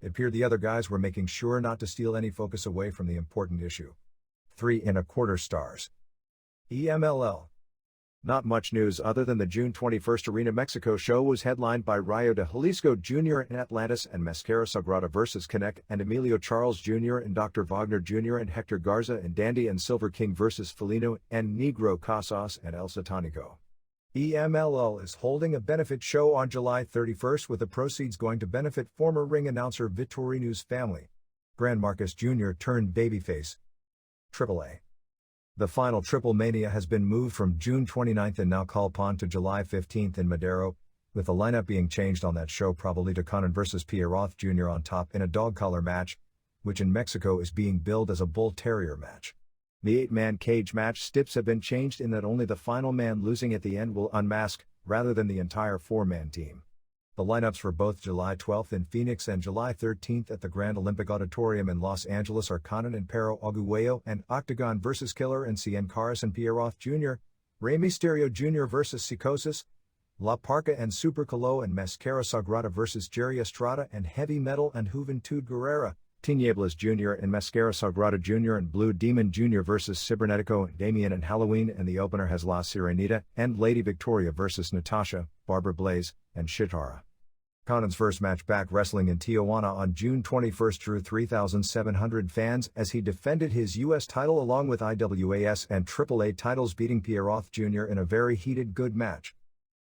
It appeared the other guys were making sure not to steal any focus away from the important issue. 3.25 stars. EMLL. Not much news other than the June 21st Arena Mexico show was headlined by Rayo de Jalisco Jr. and Atlantis and Mascara Sagrada vs. Connect and Emilio Charles Jr. and Dr. Wagner Jr. and Hector Garza and Dandy and Silver King vs. Felino and Negro Casas and El Satanico. EMLL is holding a benefit show on July 31st with the proceeds going to benefit former ring announcer Vitorino's family. Grand Marcus Jr. turned babyface. AAA. The final Triple Mania has been moved from June 29th in Naucalpan to July 15th in Madero, with the lineup being changed on that show probably to Conan vs. Pierroth Jr. on top in a dog collar match, which in Mexico is being billed as a bull terrier match. The 8-man cage match steps have been changed in that only the final man losing at the end will unmask, rather than the entire 4-man team. The lineups for both July 12th in Phoenix and July 13th at the Grand Olympic Auditorium in Los Angeles are Conan and Perro Aguayo and Octagon vs. Killer and Cien Caras and Pierroth Jr., Rey Mysterio Jr. vs. Psicosis, La Parca and Super Calo and Mascara Sagrada vs. Jerry Estrada and Heavy Metal and Juventud Guerrera, Tinieblas Jr. and Mascara Sagrada Jr. and Blue Demon Jr. vs. Cibernetico, Damien and Halloween, and the opener has La Sirenita and Lady Victoria vs. Natasha, Barbara Blaze, and Shitara. Conan's first match back wrestling in Tijuana on June 21 drew 3,700 fans as he defended his U.S. title along with IWAS and AAA titles, beating Pierroth Jr. in a very heated good match.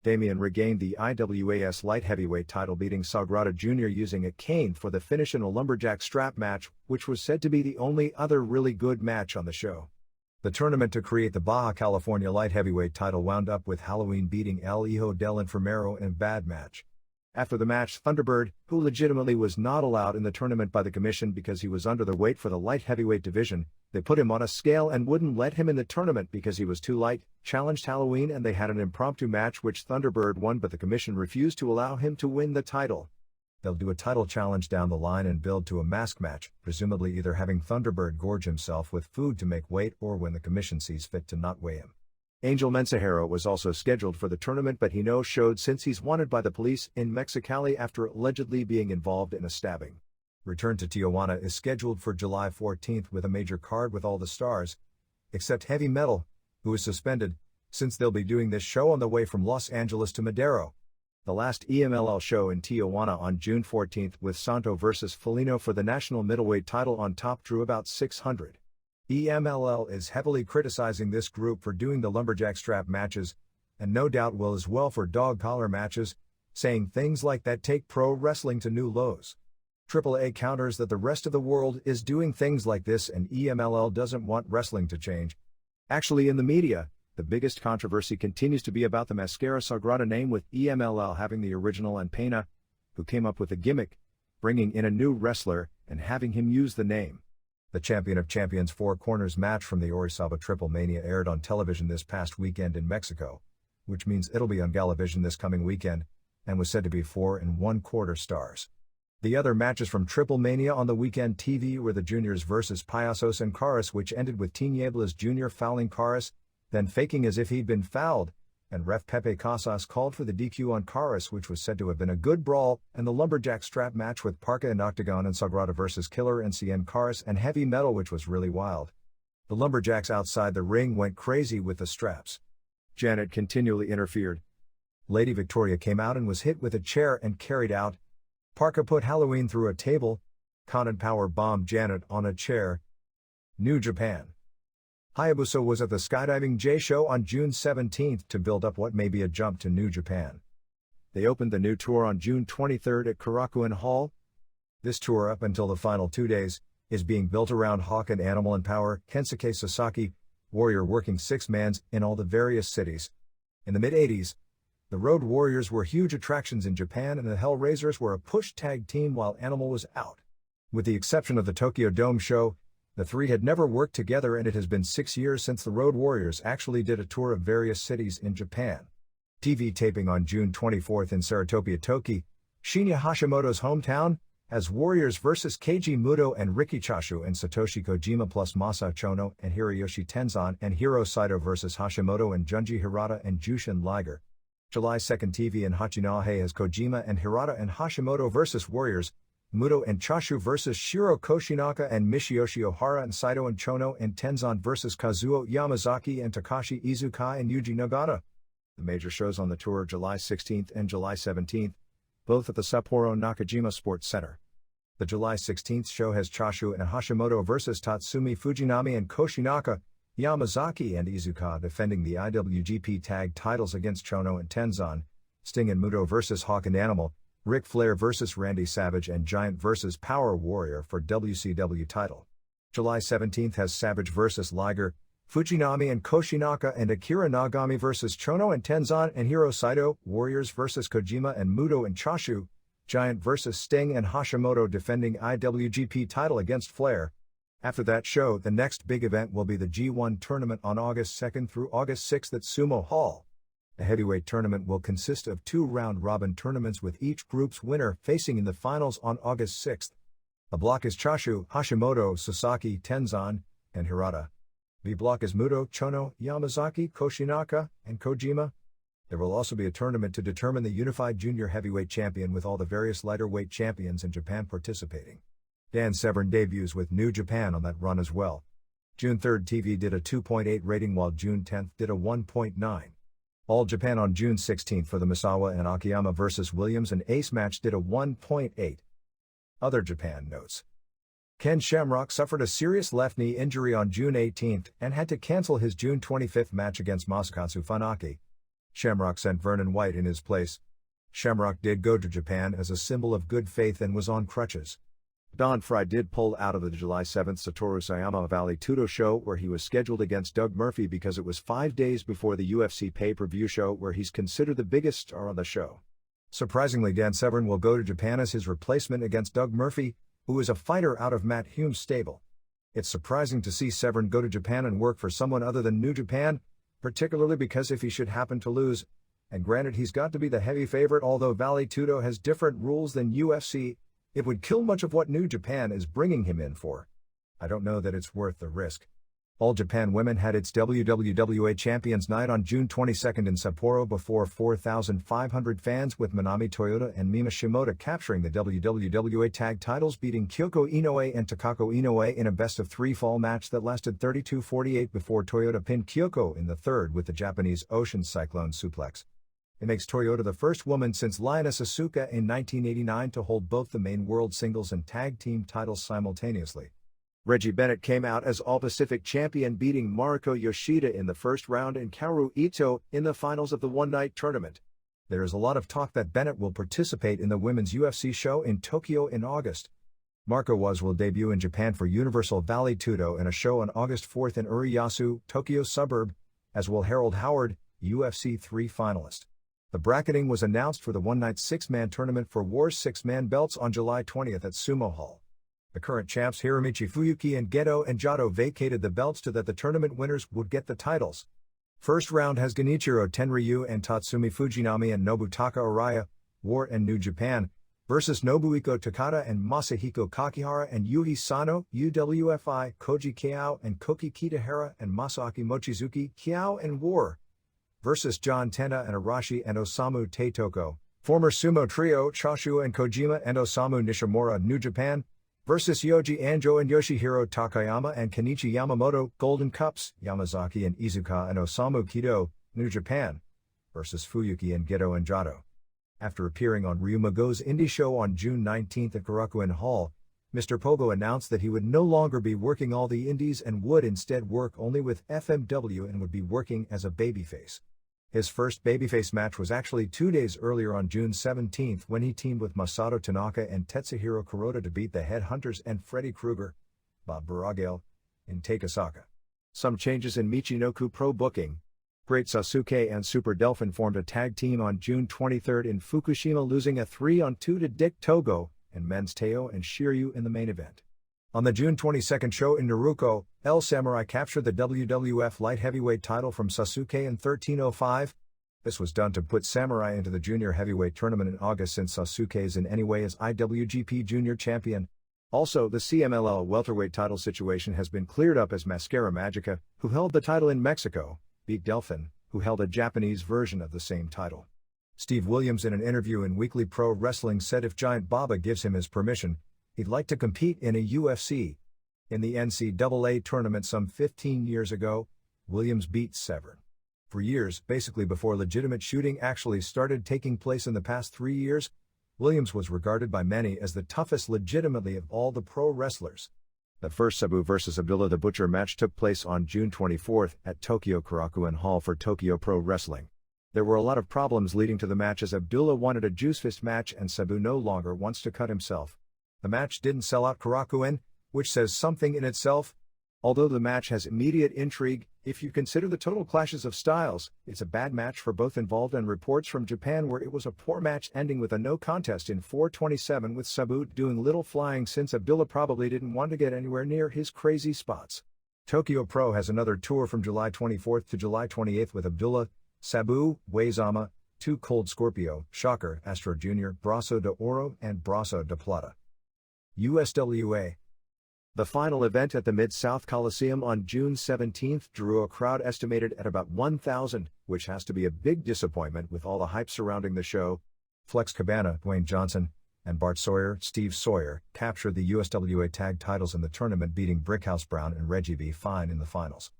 Damien regained the IWAS light heavyweight title, beating Sagrada Jr. using a cane for the finish in a lumberjack strap match, which was said to be the only other really good match on the show. The tournament to create the Baja California light heavyweight title wound up with Halloween beating El Hijo del Enfermero in a bad match. After the match, Thunderbird, who legitimately was not allowed in the tournament by the commission because he was under the weight for the light heavyweight division, they put him on a scale and wouldn't let him in the tournament because he was too light, challenged Halloween, and they had an impromptu match which Thunderbird won, but the commission refused to allow him to win the title. They'll do a title challenge down the line and build to a mask match, presumably either having Thunderbird gorge himself with food to make weight or when the commission sees fit to not weigh him. Angel Mensahero was also scheduled for the tournament, but he no-showed since he's wanted by the police in Mexicali after allegedly being involved in a stabbing. Return to Tijuana is scheduled for July 14th with a major card with all the stars, except Heavy Metal, who is suspended, since they'll be doing this show on the way from Los Angeles to Madero. The last EMLL show in Tijuana on June 14th with Santo vs. Felino for the national middleweight title on top drew about 600. EMLL is heavily criticizing this group for doing the lumberjack strap matches, and no doubt will as well for dog collar matches, saying things like that take pro wrestling to new lows. AAA counters that the rest of the world is doing things like this and EMLL doesn't want wrestling to change. Actually, in the media, the biggest controversy continues to be about the Mascara Sagrada name, with EMLL having the original and Pena, who came up with the gimmick, bringing in a new wrestler and having him use the name. The Champion of Champions Four Corners match from the Orizaba Triple Mania aired on television this past weekend in Mexico, which means it'll be on Galavision this coming weekend, and was said to be 4.25 stars. The other matches from Triple Mania on the weekend TV were the Juniors vs. Payasos and Caras, which ended with Tinieblas Jr. fouling Caras, then faking as if he'd been fouled, and Ref Pepe Casas called for the DQ on Caras, which was said to have been a good brawl, and the lumberjack strap match with Parca and Octagon and Sagrada vs. Killer and Cien Caras and Heavy Metal, which was really wild. The lumberjacks outside the ring went crazy with the straps. Janet continually interfered. Lady Victoria came out and was hit with a chair and carried out. Parca put Halloween through a table. Conan power bombed Janet on a chair. New Japan. Hayabusa was at the Skydiving J Show on June 17th to build up what may be a jump to New Japan. They opened the new tour on June 23rd at Korakuen Hall. This tour, up until the final 2 days, is being built around Hawk and Animal and Power, Kensuke Sasaki, Warrior working six-mans in all the various cities. In the mid-80s, the Road Warriors were huge attractions in Japan and the Hellraisers were a push tag team while Animal was out. With the exception of the Tokyo Dome show, the three had never worked together, and it has been 6 years since the Road Warriors actually did a tour of various cities in Japan. TV taping on June 24th in Saratopia, Toki, Shinya Hashimoto's hometown, as Warriors vs. Keiji Muto and Riki Choshu and Satoshi Kojima plus Masa Chono and Hiroyoshi Tenzan and Hiro Saito vs. Hashimoto and Junji Hirata and Jushin Liger. July 2nd, TV and Hachinohe has Kojima and Hirata and Hashimoto vs. Warriors, Muto and Chashu vs. Shiro Koshinaka and Michiyoshi Ohara and Saito and Chono and Tenzan vs. Kazuo Yamazaki and Takashi Iizuka and Yuji Nagata. The major shows on the tour are July 16th and July 17th, both at the Sapporo Nakajima Sports Center. The July 16th show has Chashu and Hashimoto vs. Tatsumi Fujinami and Koshinaka, Yamazaki and Iizuka defending the IWGP Tag titles against Chono and Tenzan, Sting and Muto vs. Hawk and Animal, Ric Flair vs. Randy Savage and Giant vs. Power Warrior for WCW title. July 17th has Savage vs. Liger, Fujinami and Koshinaka and Akira Nagami vs. Chono and Tenzan and Hiro Saito, Warriors vs. Kojima and Muto and Chashu, Giant vs. Sting and Hashimoto defending IWGP title against Flair. After that show, the next big event will be the G1 tournament on August 2nd through August 6th at Sumo Hall. The heavyweight tournament will consist of 2 round-robin tournaments with each group's winner facing in the finals on August 6th. A block is Chashu, Hashimoto, Sasaki, Tenzan, and Hirata. B block is Muto, Chono, Yamazaki, Koshinaka, and Kojima. There will also be a tournament to determine the unified junior heavyweight champion with all the various lighter weight champions in Japan participating. Dan Severn debuts with New Japan on that run as well. June 3rd, TV did a 2.8 rating while June 10th did a 1.9. All Japan on June 16th for the Misawa and Akiyama vs. Williams and Ace match did a 1.8. Other Japan notes. Ken Shamrock suffered a serious left knee injury on June 18th and had to cancel his June 25th match against Masakatsu Funaki. Shamrock sent Vernon White in his place. Shamrock did go to Japan as a symbol of good faith and was on crutches. Don Frye did pull out of the July 7th Satoru Sayama Valley Tudo show where he was scheduled against Doug Murphy because it was 5 days before the UFC pay-per-view show where he's considered the biggest star on the show. Surprisingly, Dan Severn will go to Japan as his replacement against Doug Murphy, who is a fighter out of Matt Hume's stable. It's surprising to see Severn go to Japan and work for someone other than New Japan, particularly because if he should happen to lose, and granted he's got to be the heavy favorite although Valley Tudo has different rules than UFC, it would kill much of what New Japan is bringing him in for. I don't know that it's worth the risk. All Japan Women had its WWWA Champions Night on June 22nd in Sapporo before 4,500 fans with Manami Toyota and Mima Shimoda capturing the WWWA tag titles beating Kyoko Inoue and Takako Inoue in a best-of-3 fall match that lasted 32-48 before Toyota pinned Kyoko in the third with the Japanese Ocean Cyclone suplex. It makes Toyota the first woman since Lioness Asuka in 1989 to hold both the main world singles and tag team titles simultaneously. Reggie Bennett came out as All-Pacific champion beating Mariko Yoshida in the first round and Kaoru Ito in the finals of the one-night tournament. There is a lot of talk that Bennett will participate in the women's UFC show in Tokyo in August. Marco Was will debut in Japan for Universal Valley Tudo in a show on August 4th in Uriyasu, Tokyo suburb, as will Harold Howard, UFC 3 finalist. The bracketing was announced for the one-night 6-man tournament for War's 6-man belts on July 20th at Sumo Hall. The current champs Hiromichi Fuyuki and Gedo and Jado vacated the belts to that the tournament winners would get the titles. First round has Genichiro Tenryu and Tatsumi Fujinami and Nobutaka Araya, War and New Japan, versus Nobuhiko Takada and Masahiko Kakihara and Yuhi Sano, UWFI, Koji Kiao and Koki Kitahara and Masaaki Mochizuki, Kiao and War, versus John Tena and Arashi and Osamu Teitoko, former sumo trio Chashu and Kojima and Osamu Nishimura, New Japan, versus Yoji Anjo and Yoshihiro Takayama and Kenichi Yamamoto, Golden Cups, Yamazaki and Iizuka and Osamu Kido, New Japan, versus Fuyuki and Gedo and Jado. After appearing on Ryumago's indie show on June 19 at Korakuen Hall, Mr. Pogo announced that he would no longer be working all the indies and would instead work only with FMW and would be working as a babyface. His first babyface match was actually 2 days earlier on June 17 when he teamed with Masato Tanaka and Tetsuhiro Kuroda to beat the Headhunters and Freddy Krueger, Bob Baragale, in Takasaka. Some changes in Michinoku Pro booking. Great Sasuke and Super Delphin formed a tag team on June 23 in Fukushima, losing a 3-on-2 to Dick Togo and Men's Teo and Shiryu in the main event. On the June 22 show in Naruko, El Samurai captured the WWF Light Heavyweight title from Sasuke in 1305. This was done to put Samurai into the Junior Heavyweight tournament in August since Sasuke is in any way as IWGP Junior Champion. Also, the CMLL welterweight title situation has been cleared up as Mascara Magica, who held the title in Mexico, beat Delphin, who held a Japanese version of the same title. Steve Williams in an interview in Weekly Pro Wrestling said if Giant Baba gives him his permission, he'd like to compete in a UFC. In the NCAA tournament some 15 years ago, Williams beat Severn. For years, basically before legitimate shooting actually started taking place in the past 3 years, Williams was regarded by many as the toughest legitimately of all the pro wrestlers. The first Sabu vs. Abdullah the Butcher match took place on June 24 at Tokyo Korakuen Hall for Tokyo Pro Wrestling. There were a lot of problems leading to the match as Abdullah wanted a juice fist match and Sabu no longer wants to cut himself. The match didn't sell out Korakuen, which says something in itself. Although the match has immediate intrigue, if you consider the total clashes of styles, it's a bad match for both involved and reports from Japan where it was a poor match ending with a no contest in 4:27 with Sabu doing little flying since Abdullah probably didn't want to get anywhere near his crazy spots. Tokyo Pro has another tour from July 24 to July 28 with Abdullah, Sabu, Waizama, 2 Cold Scorpio, Shocker, Astro Jr., Brazo de Oro, and Brazo de Plata. USWA. The final event at the Mid-South Coliseum on June 17 drew a crowd estimated at about 1,000, which has to be a big disappointment with all the hype surrounding the show. Flex Cabana, Dwayne Johnson, and Bart Sawyer, Steve Sawyer, captured the USWA tag titles in the tournament beating Brickhouse Brown and Reggie B. Fine in the finals.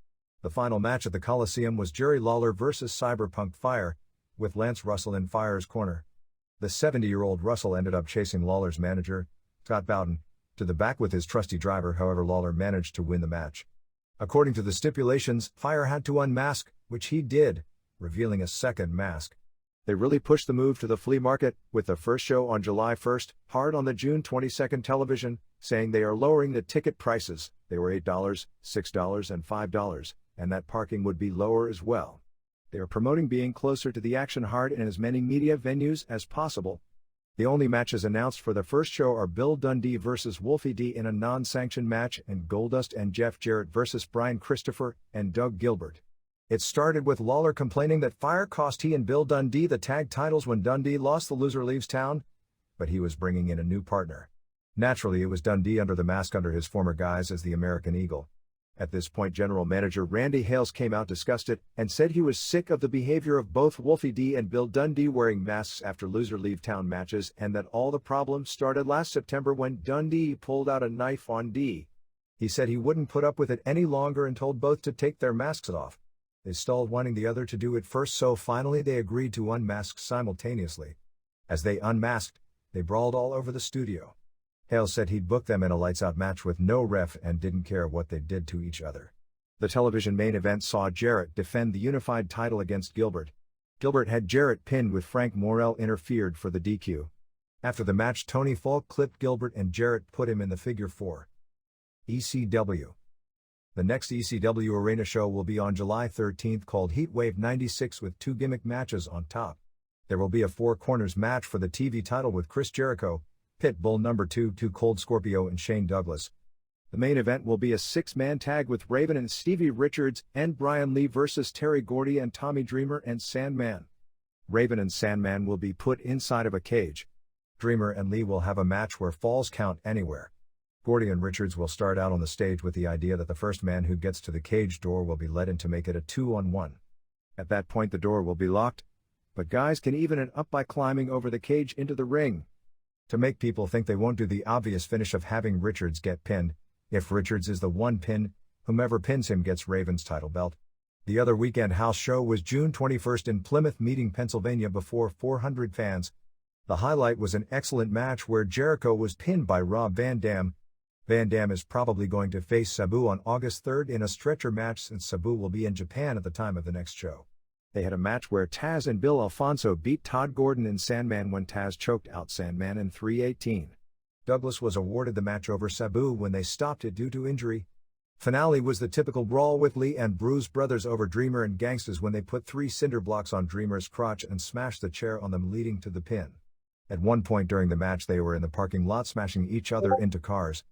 The final match at the Coliseum was Jerry Lawler vs. Cyberpunk Fire, with Lance Russell in Fire's corner. The 70-year-old Russell ended up chasing Lawler's manager, Scott Bowden, to the back with his trusty driver. However, Lawler managed to win the match. According to the stipulations, Fire had to unmask, which he did, revealing a second mask. They really pushed the move to the flea market, with the first show on July 1, hard on the June 22 television, saying they are lowering the ticket prices. They were $8, $6, and $5, and that parking would be lower as well. They are promoting being closer to the action hard in as many media venues as possible. The only matches announced for the first show are Bill Dundee vs. Wolfie D in a non-sanctioned match and Goldust and Jeff Jarrett vs. Brian Christopher and Doug Gilbert. It started with Lawler complaining that Fire cost he and Bill Dundee the tag titles when Dundee lost. The loser leaves town, but he was bringing in a new partner. Naturally, it was Dundee under the mask under his former guise as the American Eagle. At this point, General Manager Randy Hales came out disgusted and said he was sick of the behavior of both Wolfie D and Bill Dundee wearing masks after loser leave town matches, and that all the problems started last September when Dundee pulled out a knife on D. He said he wouldn't put up with it any longer and told both to take their masks off. They stalled, wanting the other to do it first, so finally they agreed to unmask simultaneously. As they unmasked, they brawled all over the studio. Hales said he'd book them in a lights-out match with no ref and didn't care what they did to each other. The television main event saw Jarrett defend the unified title against Gilbert. Gilbert had Jarrett pinned with Frank Morrell interfered for the DQ. After the match, Tony Falk clipped Gilbert and Jarrett put him in the figure 4. ECW. The next ECW Arena show will be on July 13 called Heatwave 96 with 2 gimmick matches on top. There will be a 4 corners match for the TV title with Chris Jericho, Pitbull No. 2, 2 Cold Scorpio and Shane Douglas. The main event will be a 6-man tag with Raven and Stevie Richards and Brian Lee versus Terry Gordy and Tommy Dreamer and Sandman. Raven and Sandman will be put inside of a cage. Dreamer and Lee will have a match where falls count anywhere. Gordy and Richards will start out on the stage with the idea that the first man who gets to the cage door will be let in to make it a 2-on-1. At that point the door will be locked, but guys can even it up by climbing over the cage into the ring. To make people think they won't do the obvious finish of having Richards get pinned, if Richards is the one pinned, whomever pins him gets Raven's title belt. The other weekend house show was June 21 in Plymouth Meeting, Pennsylvania before 400 fans. The highlight was an excellent match where Jericho was pinned by Rob Van Dam. Van Dam is probably going to face Sabu on August 3 in a stretcher match since Sabu will be in Japan at the time of the next show. They had a match where Taz and Bill Alfonso beat Todd Gordon and Sandman when Taz choked out Sandman in 3:18. Douglas was awarded the match over Sabu when they stopped it due to injury. Finale was the typical brawl with Lee and Bruce Brothers over Dreamer and Gangstas when they put 3 cinder blocks on Dreamer's crotch and smashed the chair on them, leading to the pin. At one point during the match they were in the parking lot smashing each other into cars.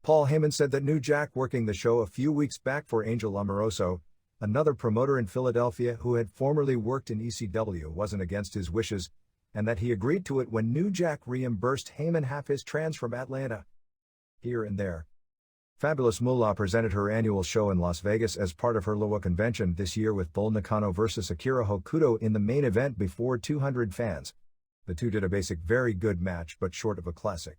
Paul Heyman said that New Jack working the show a few weeks back for Angel Amoroso, another promoter in Philadelphia who had formerly worked in ECW, wasn't against his wishes, and that he agreed to it when New Jack reimbursed Heyman half his trans from Atlanta. Here and there. Fabulous Moolah presented her annual show in Las Vegas as part of her LOA convention this year with Bull Nakano vs Akira Hokuto in the main event before 200 fans. The two did a basic very good match but short of a classic.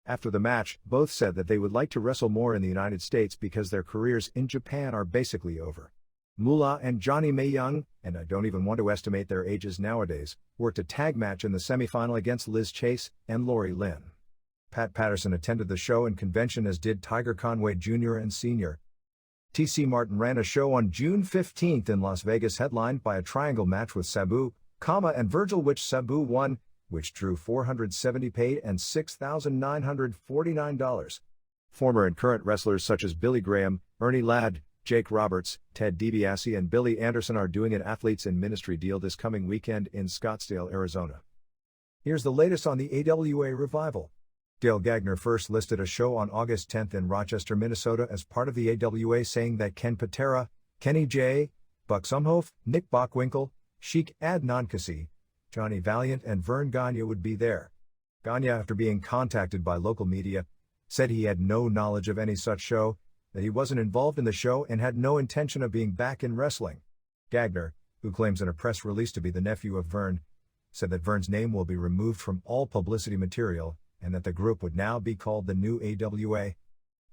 After the match, both said that they would like to wrestle more in the United States because their careers in Japan are basically over. Moolah and Johnny Mae Young, and I don't even want to estimate their ages nowadays, worked a tag match in the semifinal against Liz Chase and Lori Lynn. Pat Patterson attended the show and convention, as did Tiger Conway Jr. and Sr. T.C. Martin ran a show on June 15 in Las Vegas headlined by a triangle match with Sabu, and Virgil, which Sabu won, which drew $470 paid and $6,949. Former and current wrestlers such as Billy Graham, Ernie Ladd, Jake Roberts, Ted DiBiase and Billy Anderson are doing an Athletes in Ministry deal this coming weekend in Scottsdale, Arizona. Here's the latest on the AWA revival. Dale Gagner first listed a show on August 10 in Rochester, Minnesota as part of the AWA, saying that Ken Patera, Kenny J, Buck Zumhofe, Nick Bockwinkel, Sheik Adnan Kassi, Johnny Valiant and Vern Gagne would be there. Gagne, after being contacted by local media, said he had no knowledge of any such show, that he wasn't involved in the show and had no intention of being back in wrestling. Gagner, who claims in a press release to be the nephew of Vern, said that Vern's name will be removed from all publicity material and that the group would now be called the New AWA.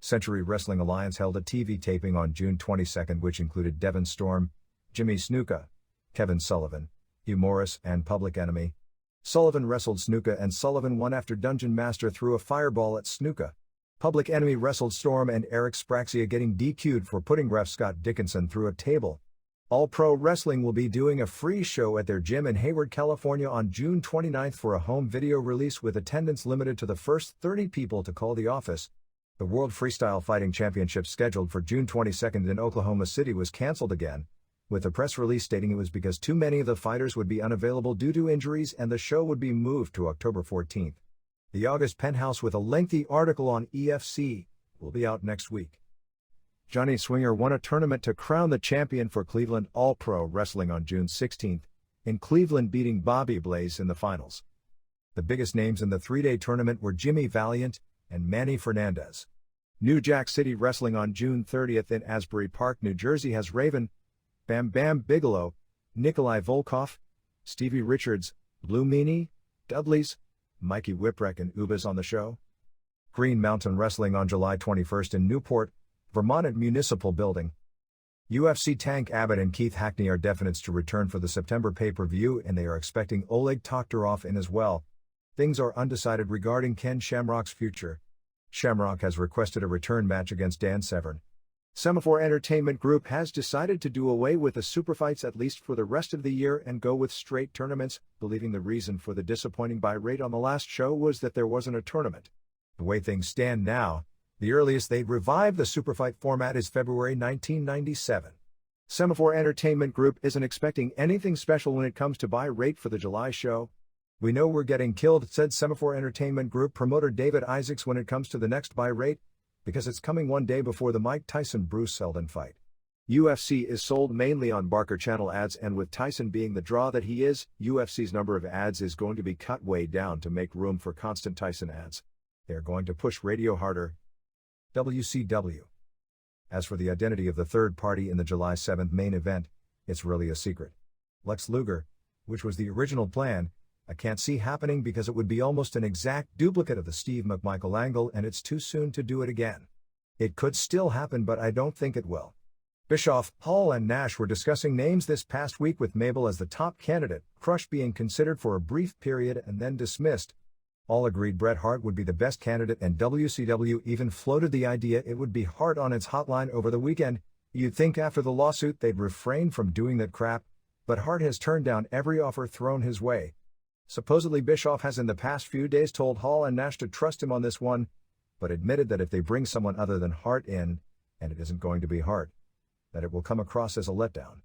Century Wrestling Alliance held a TV taping on June 22, which included Devon Storm, Jimmy Snuka, Kevin Sullivan, Hugh Morris, and Public Enemy. Sullivan wrestled Snuka and Sullivan won after Dungeon Master threw a fireball at Snuka. Public Enemy wrestled Storm and Eric Spraxia, getting DQ'd for putting ref Scott Dickinson through a table. All Pro Wrestling will be doing a free show at their gym in Hayward, California on June 29 for a home video release with attendance limited to the first 30 people to call the office. The World Freestyle Fighting Championship scheduled for June 22 in Oklahoma City was canceled again, with a press release stating it was because too many of the fighters would be unavailable due to injuries and the show would be moved to October 14. The August Penthouse, with a lengthy article on EFC, will be out next week. Johnny Swinger won a tournament to crown the champion for Cleveland All Pro Wrestling on June 16, in Cleveland, beating Bobby Blaze in the finals. The biggest names in the three-day tournament were Jimmy Valiant and Manny Fernandez. New Jack City Wrestling on June 30 in Asbury Park, New Jersey has Raven, Bam Bam Bigelow, Nikolai Volkov, Stevie Richards, Blue Meanie, Dudley's, Mikey Whipwreck and Ubas on the show. Green Mountain Wrestling on July 21 in Newport, Vermont at Municipal Building. UFC Tank Abbott and Keith Hackney are definites to return for the September pay-per-view, and they are expecting Oleg Toktarov in as well. Things are undecided regarding Ken Shamrock's future. Shamrock has requested a return match against Dan Severn. Semaphore Entertainment Group has decided to do away with the superfights at least for the rest of the year and go with straight tournaments, believing the reason for the disappointing buy rate on the last show was that there wasn't a tournament. The way things stand now, the earliest they'd revive the superfight format is February 1997. Semaphore Entertainment Group isn't expecting anything special when it comes to buy rate for the July show. "We know we're getting killed," said Semaphore Entertainment Group promoter David Isaacs when it comes to the next buy rate, because it's coming one day before the Mike Tyson-Bruce Seldon fight. UFC is sold mainly on Barker Channel ads, and with Tyson being the draw that he is, UFC's number of ads is going to be cut way down to make room for constant Tyson ads. They're going to push radio harder. WCW. As for the identity of the third party in the July 7 main event, it's really a secret. Lex Luger, which was the original plan, I can't see happening because it would be almost an exact duplicate of the Steve McMichael angle, and it's too soon to do it again. It could still happen, but I don't think it will. Bischoff, Hall and Nash were discussing names this past week, with Mabel as the top candidate, Crush being considered for a brief period and then dismissed. All agreed Bret Hart would be the best candidate, and WCW even floated the idea it would be Hart on its hotline over the weekend. You'd think after the lawsuit they'd refrain from doing that crap, but Hart has turned down every offer thrown his way. Supposedly Bischoff has in the past few days told Hall and Nash to trust him on this one, but admitted that if they bring someone other than Hart in, and it isn't going to be Hart, that it will come across as a letdown.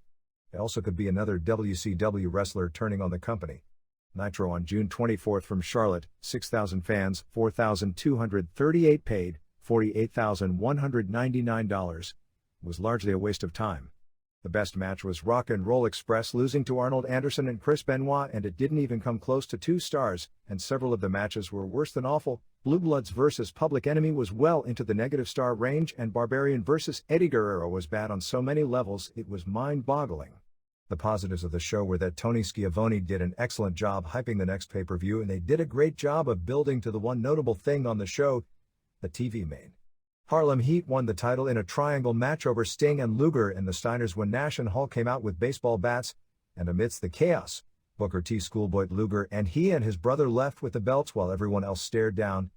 It also could be another WCW wrestler turning on the company. Nitro on June 24 from Charlotte, 6,000 fans, 4,238 paid, $48,199, was largely a waste of time. The best match was Rock and Roll Express losing to Arnold Anderson and Chris Benoit, and it didn't even come close to 2 stars, and several of the matches were worse than awful. Blue Bloods vs. Public Enemy was well into the negative star range, and Barbarian vs. Eddie Guerrero was bad on so many levels it was mind-boggling. The positives of the show were that Tony Schiavone did an excellent job hyping the next pay-per-view, and they did a great job of building to the one notable thing on the show, the TV main. Harlem Heat won the title in a triangle match over Sting and Luger and the Steiners when Nash and Hall came out with baseball bats, and amidst the chaos, Booker T. Schoolboy Luger and he and his brother left with the belts while everyone else stared down.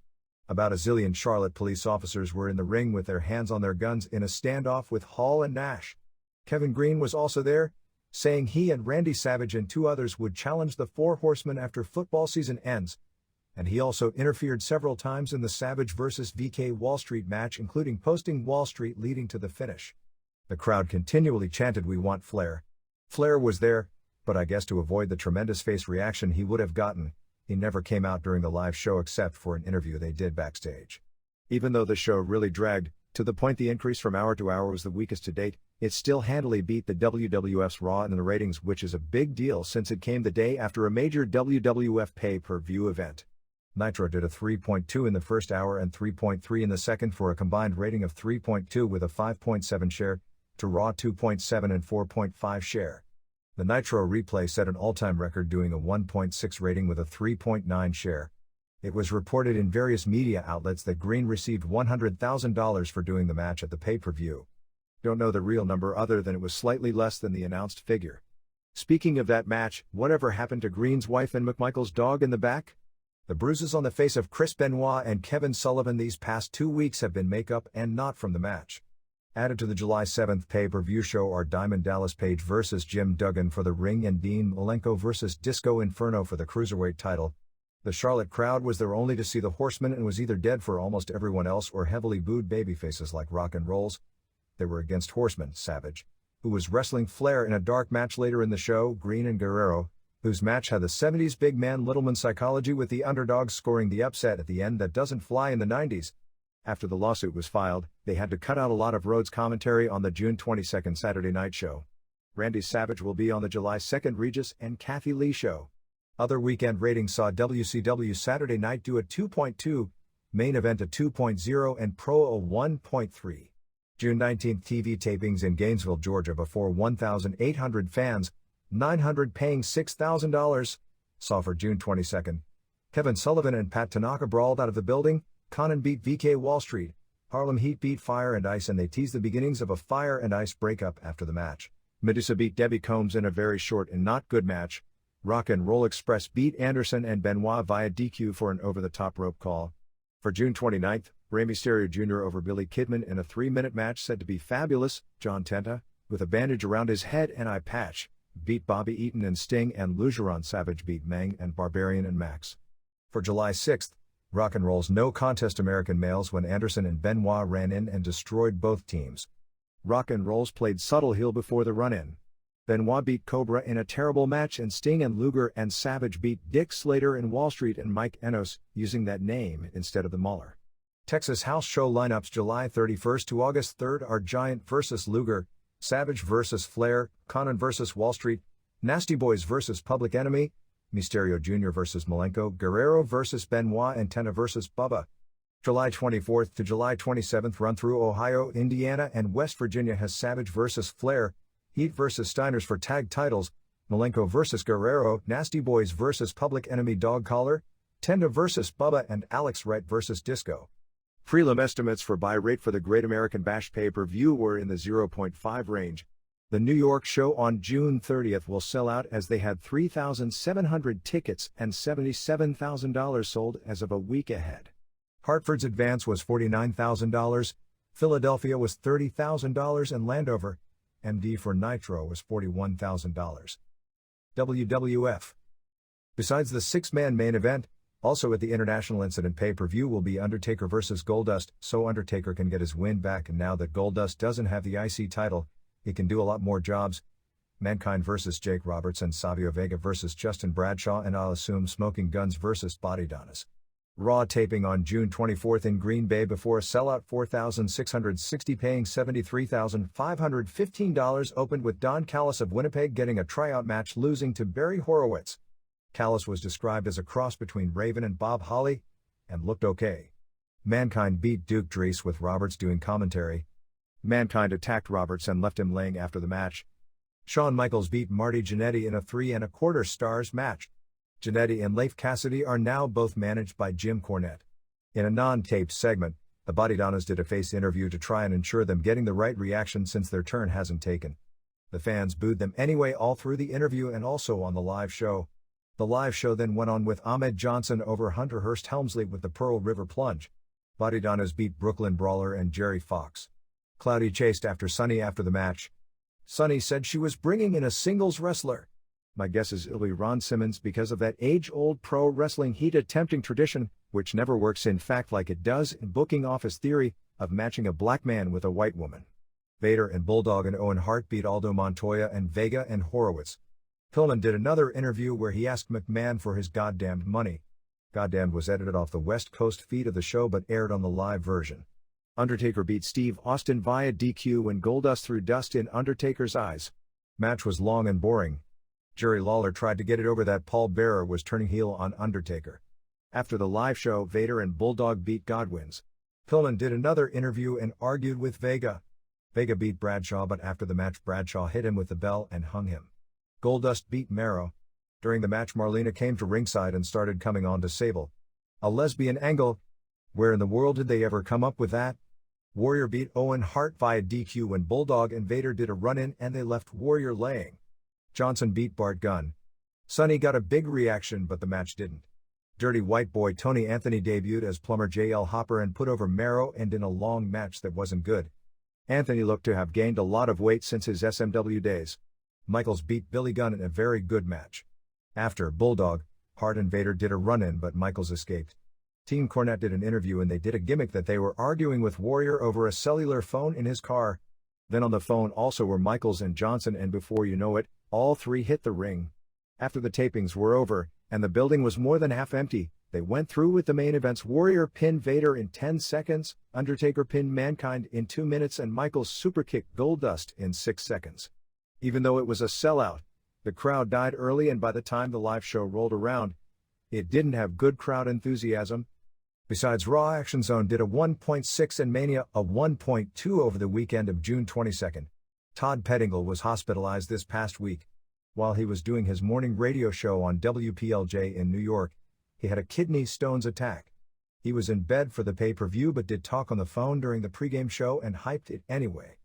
About a zillion Charlotte police officers were in the ring with their hands on their guns in a standoff with Hall and Nash. Kevin Green was also there, saying he and Randy Savage and two others would challenge the Four Horsemen after football season ends, and he also interfered several times in the Savage vs. VK Wall Street match, including posting Wall Street leading to the finish. The crowd continually chanted, "We want Flair." Flair was there, but I guess to avoid the tremendous face reaction he would have gotten, he never came out during the live show except for an interview they did backstage. Even though the show really dragged, to the point the increase from hour to hour was the weakest to date, it still handily beat the WWF's Raw in the ratings, which is a big deal since it came the day after a major WWF pay-per-view event. Nitro did a 3.2 in the first hour and 3.3 in the second for a combined rating of 3.2 with a 5.7 share, to Raw 2.7 and 4.5 share. The Nitro replay set an all-time record doing a 1.6 rating with a 3.9 share. It was reported in various media outlets that Green received $100,000 for doing the match at the pay-per-view. Don't know the real number other than it was slightly less than the announced figure. Speaking of that match, whatever happened to Green's wife and McMichael's dog in the back? The bruises on the face of Chris Benoit and Kevin Sullivan these past 2 weeks have been makeup and not from the match. Added to the July 7th pay-per-view show are Diamond Dallas Page vs. Jim Duggan for the ring and Dean Malenko vs. Disco Inferno for the Cruiserweight title. The Charlotte crowd was there only to see the Horsemen and was either dead for almost everyone else or heavily booed babyfaces like Rock and Rolls. They were against Horseman Savage, who was wrestling Flair in a dark match later in the show, Green and Guerrero, whose match had the 70s big man Littleman psychology with the underdogs scoring the upset at the end that doesn't fly in the 90s. After the lawsuit was filed, they had to cut out a lot of Rhodes commentary on the June 22nd Saturday night show. Randy Savage will be on the July 2nd Regis and Kathy Lee show. Other weekend ratings saw WCW Saturday Night do a 2.2, Main Event a 2.0 and Pro a 1.3. June 19th TV tapings in Gainesville, Georgia before 1,800 fans, 900 paying $6,000, saw for June 22nd. Kevin Sullivan and Pat Tanaka brawled out of the building, Conan beat VK Wall Street, Harlem Heat beat Fire and Ice, and they teased the beginnings of a Fire and Ice breakup after the match. Medusa beat Debbie Combs in a very short and not good match. Rock and Roll Express beat Anderson and Benoit via DQ for an over-the-top rope call. For June 29th, Rey Mysterio Jr. over Billy Kidman in a 3-minute match said to be fabulous. John Tenta, with a bandage around his head and eye patch, beat Bobby Eaton and Sting, and Lugeron Savage beat Meng and Barbarian and Max. For July 6th, Rock and Roll's no contest American males when Anderson and Benoit ran in and destroyed both teams. Rock and Rolls played subtle heel before the run-in. Benoit beat Cobra in a terrible match, and Sting and Luger and Savage beat Dick Slater and Wall Street and Mike Enos, using that name instead of the Mauler. Texas House Show lineups July 31st to August 3rd are Giant vs. Luger, Savage vs. Flair, Conan vs. Wall Street, Nasty Boys vs. Public Enemy, Mysterio Jr. vs. Malenko, Guerrero vs. Benoit, and Tena vs. Bubba. July 24th to July 27th run through Ohio, Indiana, and West Virginia has Savage vs. Flair, Heat vs. Steiners for tag titles, Malenko vs. Guerrero, Nasty Boys vs. Public Enemy Dog Collar, Tenda vs. Bubba, and Alex Wright vs. Disco. Prelim estimates for buy rate for the Great American Bash pay-per-view were in the 0.5 range. The New York show on June 30th will sell out as they had 3,700 tickets and $77,000 sold as of a week ahead. Hartford's advance was $49,000, Philadelphia was $30,000, and Landover, MD for Nitro, was $41,000. WWF. Besides the 6-man main event, also at the International Incident pay-per-view will be Undertaker vs. Goldust, so Undertaker can get his win back, and now that Goldust doesn't have the IC title, he can do a lot more jobs. Mankind vs. Jake Roberts and Savio Vega vs. Justin Bradshaw, and I'll assume Smoking Guns vs. Body Donas. Raw taping on June 24th in Green Bay before a sellout 4,660 paying $73,515 opened with Don Callis of Winnipeg getting a tryout match losing to Barry Horowitz. Callis was described as a cross between Raven and Bob Holly. and looked okay. Mankind beat Duke Dries with Roberts doing commentary. Mankind attacked Roberts and left him laying after the match. Shawn Michaels beat Marty Jannetty in a 3¼ stars match. Jannetty and Leif Cassidy are now both managed by Jim Cornette. In a non-taped segment, the Bodydonnas did a face interview to try and ensure them getting the right reaction since their turn hasn't taken. The fans booed them anyway all through the interview and also on the live show. The live show then went on with Ahmed Johnson over Hunter Hearst Helmsley with the Pearl River Plunge. Bodydonnas beat Brooklyn Brawler and Jerry Fox. Cloudy chased after Sunny after the match. Sunny said she was bringing in a singles wrestler. My guess is it'll be Ron Simmons because of that age-old pro wrestling heat attempting tradition, which never works in fact like it does in booking office theory, of matching a black man with a white woman. Vader and Bulldog and Owen Hart beat Aldo Montoya and Vega and Horowitz. Pillman did another interview where he asked McMahon for his goddamned money. Goddamned was edited off the West Coast feed of the show but aired on the live version. Undertaker beat Steve Austin via DQ when Goldust threw dust in Undertaker's eyes. Match was long and boring. Jerry Lawler tried to get it over that Paul Bearer was turning heel on Undertaker. After the live show, Vader and Bulldog beat Godwins. Pillman did another interview and argued with Vega. Vega beat Bradshaw but after the match Bradshaw hit him with the bell and hung him. Goldust beat Mero. During the match Marlena came to ringside and started coming on to Sable. A lesbian angle? Where in the world did they ever come up with that? Warrior beat Owen Hart via DQ when Bulldog and Vader did a run-in and they left Warrior laying. Johnson beat Bart Gunn. Sonny got a big reaction but the match didn't. Dirty White Boy Tony Anthony debuted as Plumber J.L. Hopper and put over Mero and in a long match that wasn't good. Anthony looked to have gained a lot of weight since his SMW days. Michaels beat Billy Gunn in a very good match. After Bulldog, Hart and Vader did a run-in but Michaels escaped. Team Cornette did an interview and they did a gimmick that they were arguing with Warrior over a cellular phone in his car. Then on the phone also were Michaels and Johnson and before you know it, all three hit the ring. After the tapings were over, and the building was more than half empty, they went through with the main events. Warrior pinned Vader in 10 seconds, Undertaker pinned Mankind in 2 minutes and Michaels superkicked Goldust in 6 seconds. Even though it was a sellout, the crowd died early and by the time the live show rolled around, it didn't have good crowd enthusiasm. Besides, Raw Action Zone did a 1.6 and Mania a 1.2 over the weekend of June 22. Todd Pettingill was hospitalized this past week. While he was doing his morning radio show on WPLJ in New York, he had a kidney stones attack. He was in bed for the pay-per-view but did talk on the phone during the pregame show and hyped it anyway.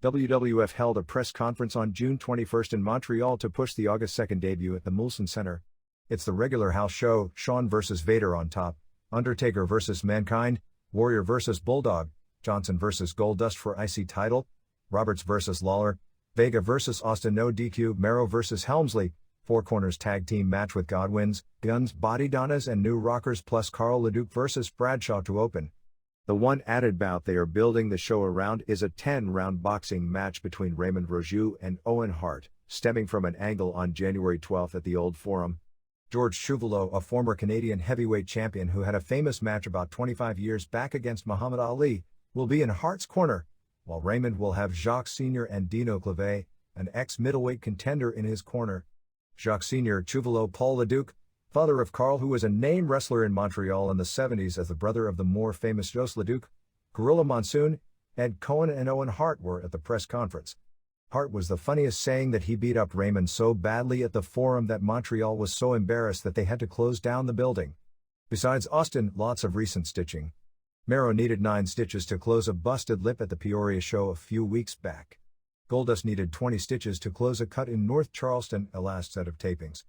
WWF held a press conference on June 21 in Montreal to push the August 2 debut at the Molson Center. It's the regular house show, Shawn vs. Vader on top, Undertaker vs. Mankind, Warrior vs. Bulldog, Johnson vs. Goldust for IC title, Roberts vs. Lawler, Vega vs. Austin no DQ, Mero vs. Helmsley, Four Corners tag team match with Godwins, Guns, Bodydonnas and New Rockers plus Carl LeDuc vs. Bradshaw to open. The one added bout they are building the show around is a 10-round boxing match between Raymond Roju and Owen Hart, stemming from an angle on January 12 at the Old Forum. George Chuvalo, a former Canadian heavyweight champion who had a famous match about 25 years back against Muhammad Ali, will be in Hart's corner, while Raymond will have Jacques Sr. and Dino Clave, an ex-middleweight contender, in his corner. Jacques Sr. Chuvalo Paul LeDuc, father of Carl who was a name wrestler in Montreal in the 70s as the brother of the more famous Jos LeDuc, Gorilla Monsoon, Ed Cohen and Owen Hart were at the press conference. Hart was the funniest, saying that he beat up Raymond so badly at the Forum that Montreal was so embarrassed that they had to close down the building. Besides Austin, lots of recent stitching. Mero needed 9 stitches to close a busted lip at the Peoria show a few weeks back. Goldust needed 20 stitches to close a cut in North Charleston, a last set of tapings.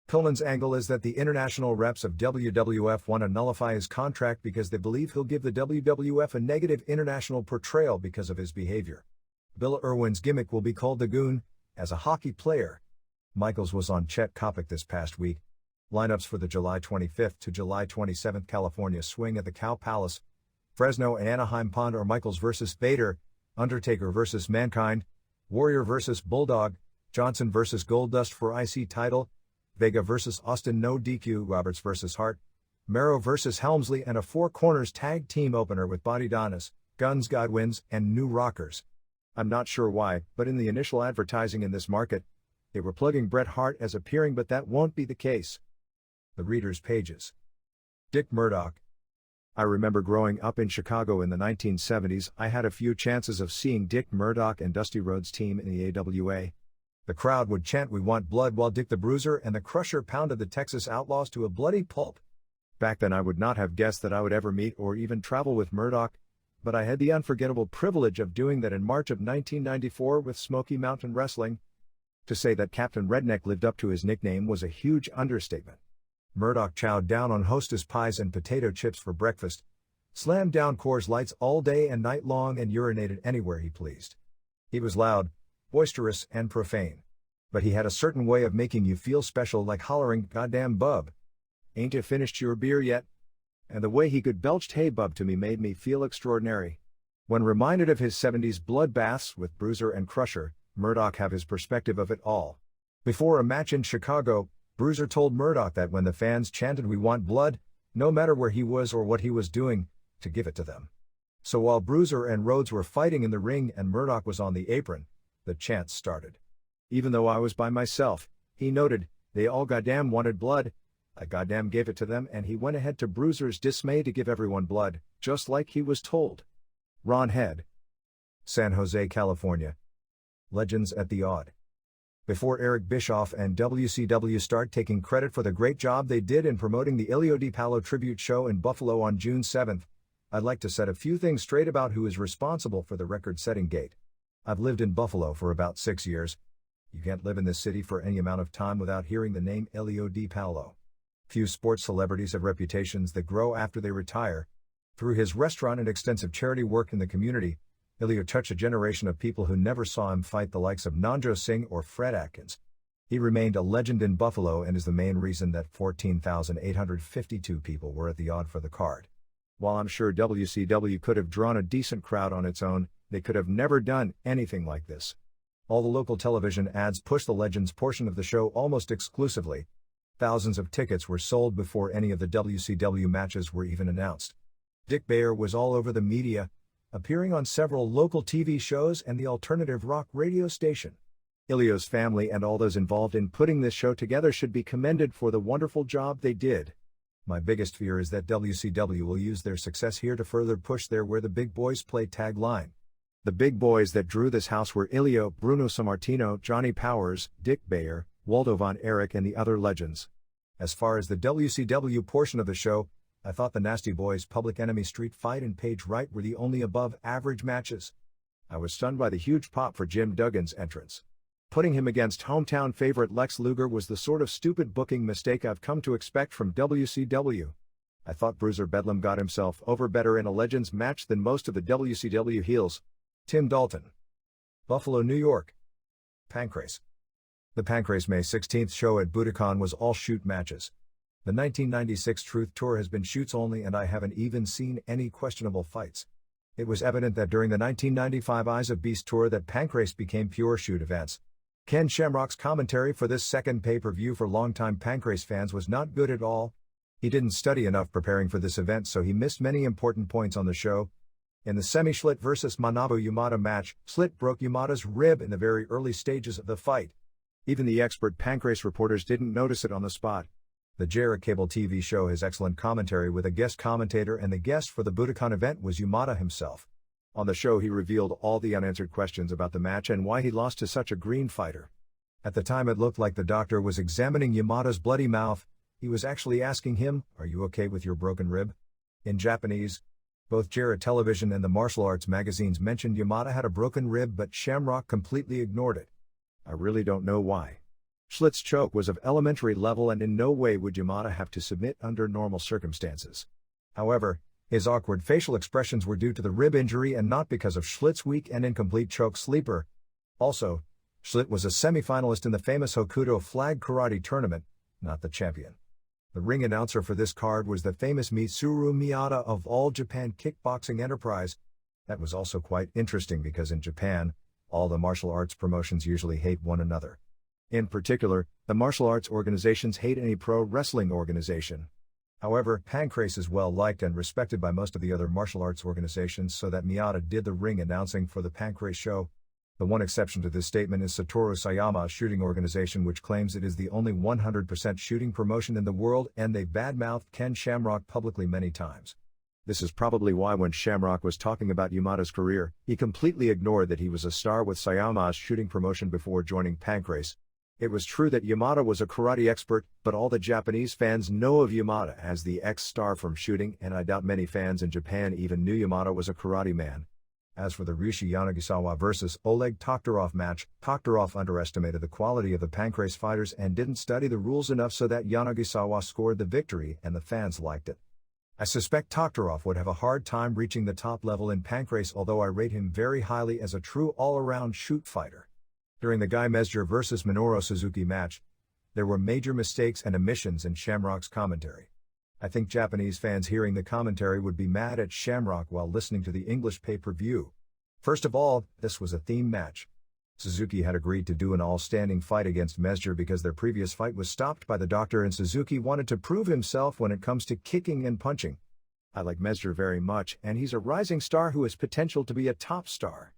Pillman's angle is that the international reps of WWF want to nullify his contract because they believe he'll give the WWF a negative international portrayal because of his behavior. Bill Irwin's gimmick will be called the Goon, as a hockey player. Michaels was on Chet Kopic this past week. Lineups for the July 25th to July 27th California swing at the Cow Palace. Fresno and Anaheim Pond are Michaels vs. Vader, Undertaker vs. Mankind, Warrior vs. Bulldog, Johnson vs. Goldust for IC title, Vega vs. Austin no DQ, Roberts vs. Hart, Mero vs. Helmsley and a Four Corners tag team opener with Bodydonnas, Guns, Godwins, and New Rockers. I'm not sure why, but in the initial advertising in this market, they were plugging Bret Hart as appearing, but that won't be the case. The readers' pages. Dick Murdoch. I remember growing up in Chicago in the 1970s, I had a few chances of seeing Dick Murdoch and Dusty Rhodes' team in the AWA. The crowd would chant "We want blood" while Dick the Bruiser and the Crusher pounded the Texas Outlaws to a bloody pulp. Back then I would not have guessed that I would ever meet or even travel with Murdoch, but I had the unforgettable privilege of doing that in March of 1994 with Smoky Mountain Wrestling. To say that Captain Redneck lived up to his nickname was a huge understatement. Murdoch chowed down on Hostess pies and potato chips for breakfast, slammed down Coors Lights all day and night long, and urinated anywhere he pleased. He was loud, boisterous, and profane. But he had a certain way of making you feel special, like hollering, "Goddamn bub, ain't you finished your beer yet?" And the way he could belch "Hey bub" to me made me feel extraordinary. When reminded of his 70s bloodbaths with Bruiser and Crusher, Murdoch have his perspective of it all. Before a match in Chicago, Bruiser told Murdoch that when the fans chanted "We want blood," no matter where he was or what he was doing, to give it to them. So while Bruiser and Rhodes were fighting in the ring and Murdoch was on the apron, the chants started. Even though I was by myself, he noted, they all goddamn wanted blood. I goddamn gave it to them, and he went ahead to Bruiser's dismay to give everyone blood, just like he was told. Ron Head, San Jose, California. Legends at the Odd. Before Eric Bischoff and WCW start taking credit for the great job they did in promoting the Ilio DiPaolo tribute show in Buffalo on June 7, I'd like to set a few things straight about who is responsible for the record-setting gate. I've lived in Buffalo for about 6 years. You can't live in this city for any amount of time without hearing the name Ilio DiPaolo. Few sports celebrities have reputations that grow after they retire. Through his restaurant and extensive charity work in the community, Ilio touched a generation of people who never saw him fight the likes of Nanjo Singh or Fred Atkins. He remained a legend in Buffalo and is the main reason that 14,852 people were at the Odd for the card. While I'm sure WCW could have drawn a decent crowd on its own, they could have never done anything like this. All the local television ads pushed the Legends portion of the show almost exclusively. Thousands of tickets were sold before any of the WCW matches were even announced. Dick Bayer was all over the media, appearing on several local TV shows and the alternative rock radio station. Ilio's family and all those involved in putting this show together should be commended for the wonderful job they did. My biggest fear is that WCW will use their success here to further push their "Where the Big Boys Play" tagline. The big boys that drew this house were Ilio, Bruno Sammartino, Johnny Powers, Dick Bayer, Waldo Von Erich, and the other legends. As far as the WCW portion of the show, I thought the Nasty Boys Public Enemy Street Fight and Page Wright were the only above-average matches. I was stunned by the huge pop for Jim Duggan's entrance. Putting him against hometown favorite Lex Luger was the sort of stupid booking mistake I've come to expect from WCW. I thought Bruiser Bedlam got himself over better in a Legends match than most of the WCW heels. Tim Dalton. Buffalo, New York. Pancrase. The Pancrase May 16th show at Budokan was all shoot matches. The 1996 Truth Tour has been shoots only, and I haven't even seen any questionable fights. It was evident that during the 1995 Eyes of Beast Tour that Pancrase became pure shoot events. Ken Shamrock's commentary for this second pay-per-view for longtime Pancrase fans was not good at all. He didn't study enough preparing for this event, so he missed many important points on the show. In the Semi-Schlitt vs. Manabu Yamada match, Schlitt broke Yamada's rib in the very early stages of the fight. Even the expert Pancrase reporters didn't notice it on the spot. The JARA cable TV show has excellent commentary with a guest commentator, and the guest for the Budokan event was Yamada himself. On the show he revealed all the unanswered questions about the match and why he lost to such a green fighter. At the time it looked like the doctor was examining Yamada's bloody mouth. He was actually asking him, "Are you okay with your broken rib?" In Japanese. Both JARA Television and the martial arts magazines mentioned Yamada had a broken rib, but Shamrock completely ignored it. I really don't know why. Schlitt's choke was of elementary level, and in no way would Yamada have to submit under normal circumstances. However, his awkward facial expressions were due to the rib injury and not because of Schlitt's weak and incomplete choke sleeper. Also, Schlitt was a semi-finalist in the famous Hokuto flag karate tournament, not the champion. The ring announcer for this card was the famous Mitsuru Miyata of All Japan Kickboxing Enterprise. That was also quite interesting because in Japan, all the martial arts promotions usually hate one another. In particular, the martial arts organizations hate any pro wrestling organization. However, Pancrase is well liked and respected by most of the other martial arts organizations, so that Miyata did the ring announcing for the Pancrase show. The one exception to this statement is Satoru Sayama's shooting organization, which claims it is the only 100% shooting promotion in the world, and they badmouthed Ken Shamrock publicly many times. This is probably why when Shamrock was talking about Yamada's career, he completely ignored that he was a star with Sayama's shooting promotion before joining Pancrase. It was true that Yamada was a karate expert, but all the Japanese fans know of Yamada as the ex-star from shooting, and I doubt many fans in Japan even knew Yamada was a karate man. As for the Rishi Yanagisawa vs. Oleg Toktarov match, Toktarov underestimated the quality of the Pancrase fighters and didn't study the rules enough so that Yanagisawa scored the victory and the fans liked it. I suspect Toktarov would have a hard time reaching the top level in Pancrase, although I rate him very highly as a true all-around shoot fighter. During the Guy Mesger vs. Minoru Suzuki match, there were major mistakes and omissions in Shamrock's commentary. I think Japanese fans hearing the commentary would be mad at Shamrock while listening to the English pay-per-view. First of all, this was a theme match. Suzuki had agreed to do an all-standing fight against Mesger because their previous fight was stopped by the doctor, and Suzuki wanted to prove himself when it comes to kicking and punching. I like Mesger very much, and he's a rising star who has potential to be a top star.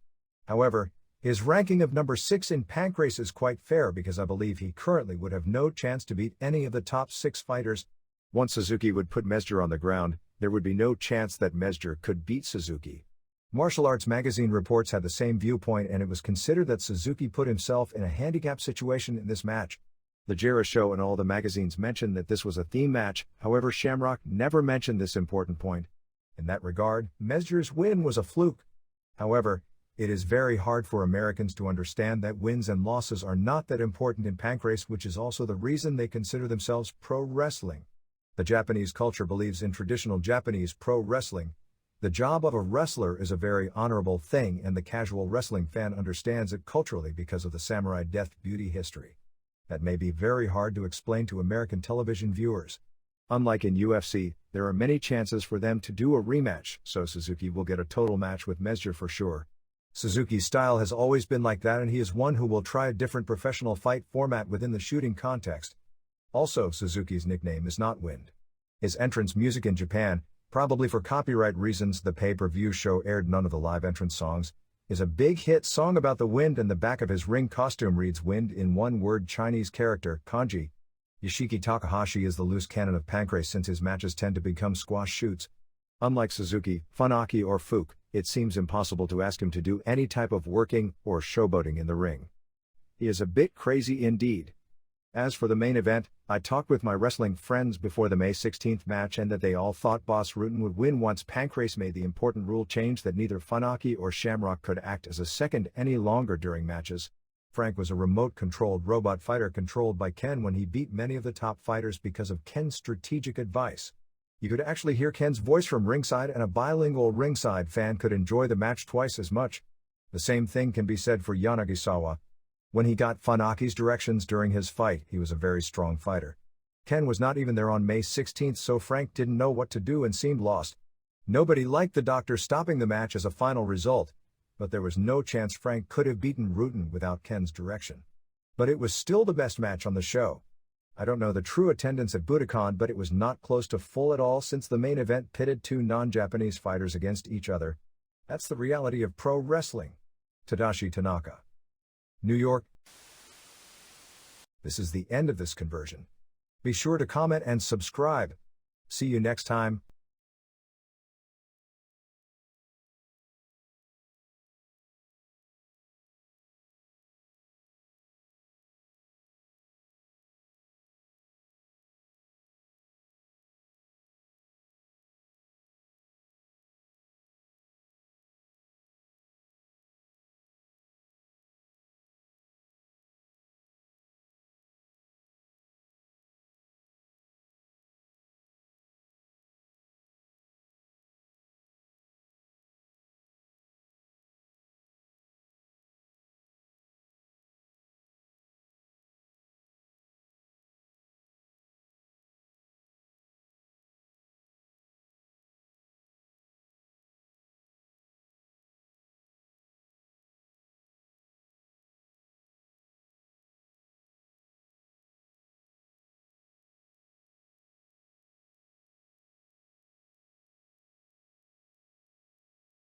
However, his ranking of number 6 in Pancrase is quite fair because I believe he currently would have no chance to beat any of the top 6 fighters. Once Suzuki would put Mesger on the ground, there would be no chance that Mesger could beat Suzuki. Martial Arts Magazine reports had the same viewpoint, and it was considered that Suzuki put himself in a handicap situation in this match. The Jira Show and all the magazines mentioned that this was a theme match, however Shamrock never mentioned this important point. In that regard, Mesger's win was a fluke. However, it is very hard for Americans to understand that wins and losses are not that important in Pancrase, which is also the reason they consider themselves pro wrestling. The Japanese culture believes in traditional Japanese pro wrestling. The job of a wrestler is a very honorable thing, and the casual wrestling fan understands it culturally because of the samurai death beauty history. That may be very hard to explain to American television viewers. Unlike in UFC, there are many chances for them to do a rematch, so Suzuki will get a total match with Mesger for sure. Suzuki's style has always been like that, and he is one who will try a different professional fight format within the shooting context. Also, Suzuki's nickname is not Wind. His entrance music in Japan, probably for copyright reasons the pay-per-view show aired none of the live entrance songs, is a big hit song about the wind, and the back of his ring costume reads wind in one-word Chinese character, kanji. Yoshiki Takahashi is the loose cannon of Pancrase since his matches tend to become squash shoots. Unlike Suzuki, Funaki or Fuke, it seems impossible to ask him to do any type of working or showboating in the ring. He is a bit crazy indeed. As for the main event, I talked with my wrestling friends before the May 16th match and that they all thought Boss Rutan would win once Pancrase made the important rule change that neither Funaki or Shamrock could act as a second any longer during matches. Frank was a remote-controlled robot fighter controlled by Ken when he beat many of the top fighters because of Ken's strategic advice. You could actually hear Ken's voice from ringside, and a bilingual ringside fan could enjoy the match twice as much. The same thing can be said for Yanagisawa. When he got Funaki's directions during his fight, he was a very strong fighter. Ken was not even there on May 16th, so Frank didn't know what to do and seemed lost. Nobody liked the doctor stopping the match as a final result, but there was no chance Frank could have beaten Rutan without Ken's direction. But it was still the best match on the show. I don't know the true attendance at Budokan, but it was not close to full at all since the main event pitted 2 non-Japanese fighters against each other. That's the reality of pro wrestling. Tadashi Tanaka, New York. This is the end of this conversion. Be sure to comment and subscribe. See you next time.